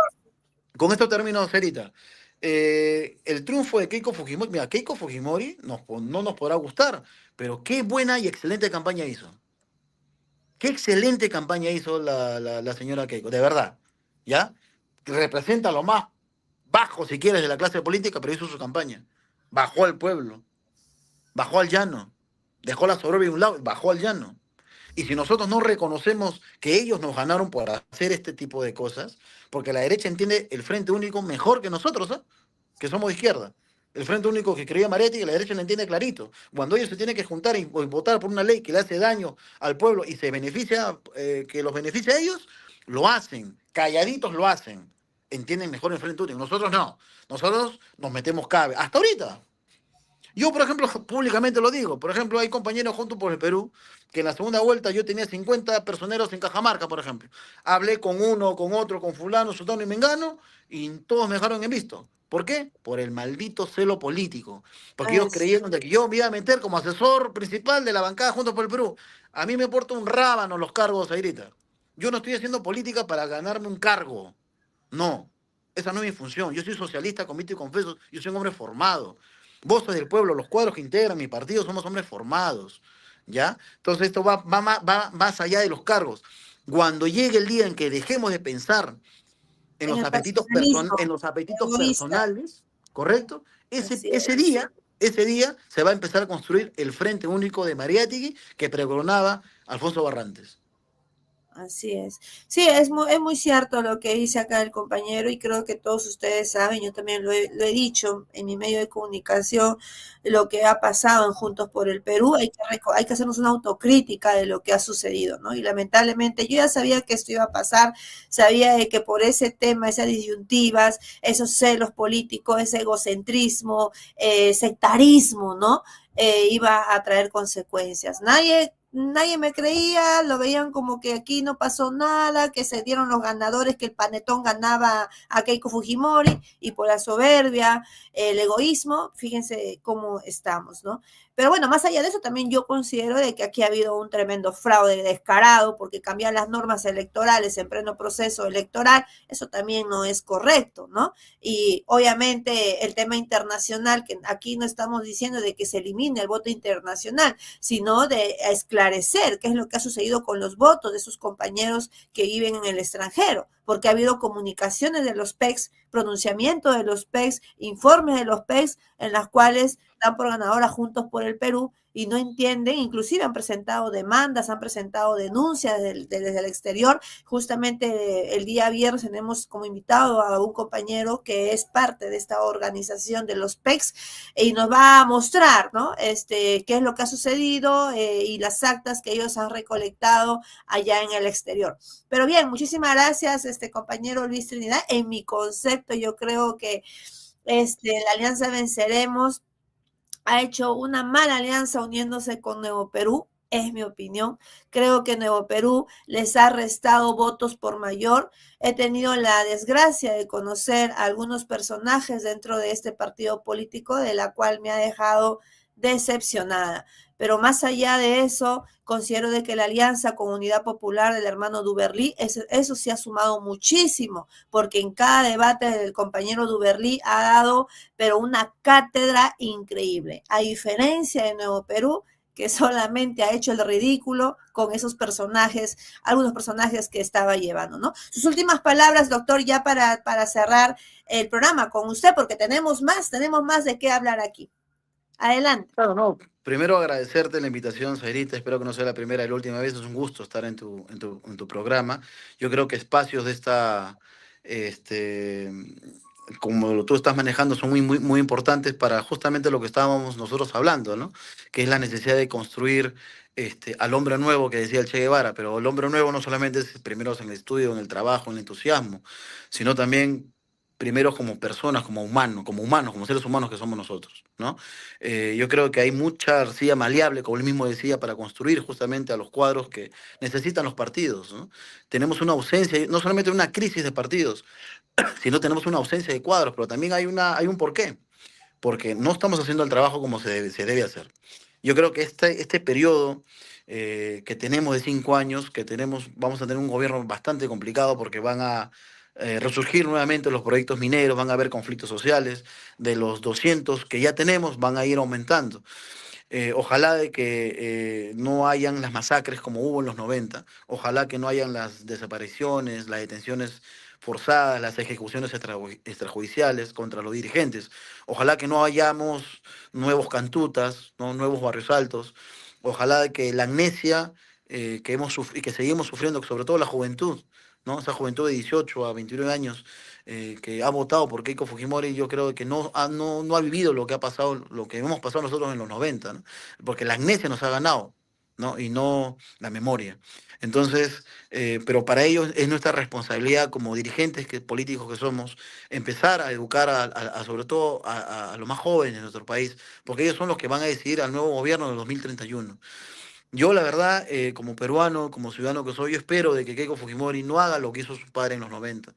con esto termino, Cerita. El triunfo de Keiko Fujimori, mira, Keiko Fujimori no nos podrá gustar, pero qué buena y excelente campaña hizo. Qué excelente campaña hizo la señora Keiko, de verdad, ¿ya? Representa lo más bajo, si quieres, de la clase política, pero hizo su campaña. Bajó al pueblo, bajó al llano, dejó la soberbia de un lado, bajó al llano. Y si nosotros no reconocemos que ellos nos ganaron por hacer este tipo de cosas, porque la derecha entiende el Frente Único mejor que nosotros, ¿eh? Que somos de izquierda. El Frente Único que creía Maretti, la derecha lo entiende clarito. Cuando ellos se tienen que juntar y votar por una ley que le hace daño al pueblo y se beneficia, que los beneficia a ellos, lo hacen. Calladitos lo hacen. Entienden mejor el Frente Único. Nosotros no. Nosotros nos metemos cabe. Hasta ahorita. Yo, por ejemplo, públicamente lo digo. Por ejemplo, hay compañeros juntos por el Perú que en la segunda vuelta yo tenía 50 personeros en Cajamarca, por ejemplo. Hablé con uno, con otro, con fulano, sultano y mengano, y todos me dejaron en visto. ¿Por qué? Por el maldito celo político. Porque ellos Es, creyeron de que yo me iba a meter como asesor principal de la bancada Juntos por el Perú. A mí me importa un rábano los cargos, Airita. Yo no estoy haciendo política para ganarme un cargo. No. Esa no es mi función. Yo soy socialista, convicto y confeso. Yo soy un hombre formado. Voces del pueblo, los cuadros que integran mi partido somos hombres formados, ¿ya? Entonces esto va más allá de los cargos. Cuando llegue el día en que dejemos de pensar en el personalismo, en los apetitos egoísta. personales, ¿correcto? Así es. Ese día se va a empezar a construir el Frente Único de Mariátegui que pregonaba Alfonso Barrantes. Así es. Sí, es muy cierto lo que dice acá el compañero y creo que todos ustedes saben, yo también lo he dicho en mi medio de comunicación, lo que ha pasado en Juntos por el Perú, hay que hacernos una autocrítica de lo que ha sucedido, ¿no? Y lamentablemente yo ya sabía que esto iba a pasar, sabía de que por ese tema, esas disyuntivas, esos celos políticos, ese egocentrismo, sectarismo, ¿no? Iba a traer consecuencias. Nadie me creía, lo veían como que aquí no pasó nada, que se dieron los ganadores, que el panetón ganaba a Keiko Fujimori y por la soberbia, el egoísmo, fíjense cómo estamos, ¿no? Pero bueno, más allá de eso, también yo considero de que aquí ha habido un tremendo fraude descarado porque cambiar las normas electorales en pleno proceso electoral, eso también no es correcto, ¿no? Y obviamente el tema internacional, que aquí no estamos diciendo de que se elimine el voto internacional, sino de esclarecer qué es lo que ha sucedido con los votos de sus compañeros que viven en el extranjero, porque ha habido comunicaciones de los PECs, pronunciamiento de los PECs, informes de los PECs en las cuales dan por ganadora Juntos por el Perú y no entienden, inclusive han presentado demandas, han presentado denuncias desde el exterior. Justamente el día viernes tenemos como invitado a un compañero que es parte de esta organización de los PECs y nos va a mostrar, ¿no? Qué es lo que ha sucedido y las actas que ellos han recolectado allá en el exterior. Pero bien, muchísimas gracias, compañero Luis Trinidad. En mi concepto, yo creo que la Alianza Venceremos ha hecho una mala alianza uniéndose con Nuevo Perú. es mi opinión. Creo que Nuevo Perú les ha restado votos por mayor. He tenido la desgracia de conocer a algunos personajes dentro de este partido político, de la cual me ha dejado decepcionada. Pero más allá de eso, considero de que la alianza con Unidad Popular del hermano Duberlí, eso sí ha sumado muchísimo, porque en cada debate del compañero Duberlí ha dado, pero una cátedra increíble. A diferencia de Nuevo Perú, que solamente ha hecho el ridículo con esos personajes, algunos personajes que estaba llevando, ¿no? Sus últimas palabras, doctor, ya para cerrar el programa con usted, porque tenemos más de qué hablar aquí. Adelante. Claro, no. Primero agradecerte la invitación, Zairita. Espero que no sea la primera y la última vez. Es un gusto estar en tu programa. Yo creo que espacios de esta, este, como tú estás manejando, son muy importantes para justamente lo que estábamos nosotros hablando, ¿no? Que es la necesidad de construir al hombre nuevo que decía el Che Guevara. Pero el hombre nuevo no solamente es primero en el estudio, en el trabajo, en el entusiasmo, sino también primero como personas, como seres humanos que somos nosotros, ¿no? Yo creo que hay mucha arcilla maleable, como él mismo decía, para construir justamente a los cuadros que necesitan los partidos, ¿no? Tenemos una ausencia, no solamente una crisis de partidos, sino tenemos una ausencia de cuadros, pero también hay un porqué, porque no estamos haciendo el trabajo como se debe hacer. Yo creo que este periodo que tenemos de 5 años, vamos a tener un gobierno bastante complicado porque van a resurgir nuevamente los proyectos mineros, van a haber conflictos sociales, de los 200 que ya tenemos van a ir aumentando. Ojalá de que no hayan las masacres como hubo en los 90. Ojalá que no hayan las desapariciones, las detenciones forzadas, las ejecuciones extrajudiciales contra los dirigentes. Ojalá que no hayamos nuevos cantutas, ¿no? Nuevos barrios altos. Ojalá de que la amnesia y que seguimos sufriendo, sobre todo la juventud, ¿no? Esa juventud de 18 a 29 años que ha votado por Keiko Fujimori, yo creo que no ha vivido lo que ha pasado, lo que hemos pasado nosotros en los 90, ¿no? Porque la amnesia nos ha ganado, ¿no? Y no la memoria. Entonces, pero para ellos es nuestra responsabilidad como dirigentes políticos que somos, empezar a educar sobre todo a los más jóvenes de nuestro país, porque ellos son los que van a decidir al nuevo gobierno del 2031. Yo, la verdad, como peruano, como ciudadano que soy, yo espero de que Keiko Fujimori no haga lo que hizo su padre en los 90.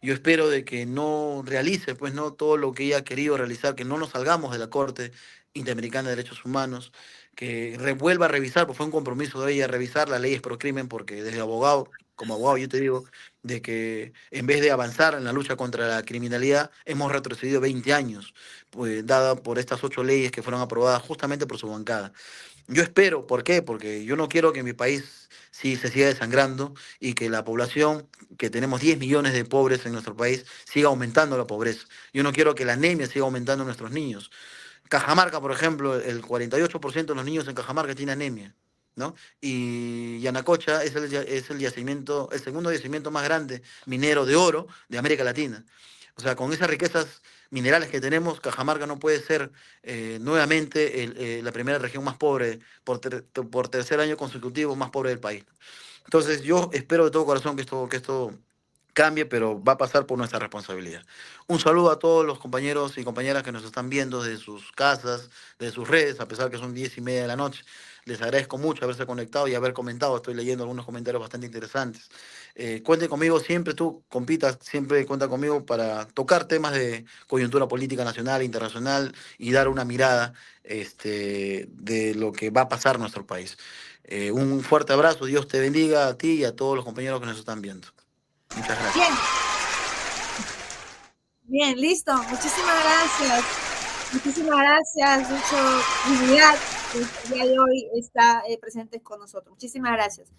Yo espero de que no realice, pues, no todo lo que ella ha querido realizar, que no nos salgamos de la Corte Interamericana de Derechos Humanos, que vuelva a revisar, pues fue un compromiso de ella revisar las leyes pro crimen, porque desde abogado, como abogado, yo te digo, de que en vez de avanzar en la lucha contra la criminalidad, hemos retrocedido 20 años, pues, dada por estas 8 leyes que fueron aprobadas justamente por su bancada. Yo espero, ¿por qué? Porque yo no quiero que mi país sí se siga desangrando y que la población, que tenemos 10 millones de pobres en nuestro país, siga aumentando la pobreza. Yo no quiero que la anemia siga aumentando en nuestros niños. Cajamarca, por ejemplo, el 48% de los niños en Cajamarca tiene anemia, ¿no? Y Yanacocha es el yacimiento, el segundo yacimiento más grande minero de oro de América Latina. O sea, con esas riquezas minerales que tenemos, Cajamarca no puede ser nuevamente la primera región más pobre, por tercer año consecutivo más pobre del país. Entonces yo espero de todo corazón que esto cambie, pero va a pasar por nuestra responsabilidad. Un saludo a todos los compañeros y compañeras que nos están viendo desde sus casas, desde sus redes, a pesar que son 10:30 de la noche. Les agradezco mucho haberse conectado y haber comentado. Estoy leyendo algunos comentarios bastante interesantes. Cuente conmigo siempre, tú compitas, siempre cuenta conmigo para tocar temas de coyuntura política nacional, internacional y dar una mirada de lo que va a pasar en nuestro país. Un fuerte abrazo, Dios te bendiga a ti y a todos los compañeros que nos están viendo. Muchas gracias. Bien, bien, listo. Muchísimas gracias. Muchísimas gracias, mucho dignidad, que el día de hoy está presente con nosotros. Muchísimas gracias.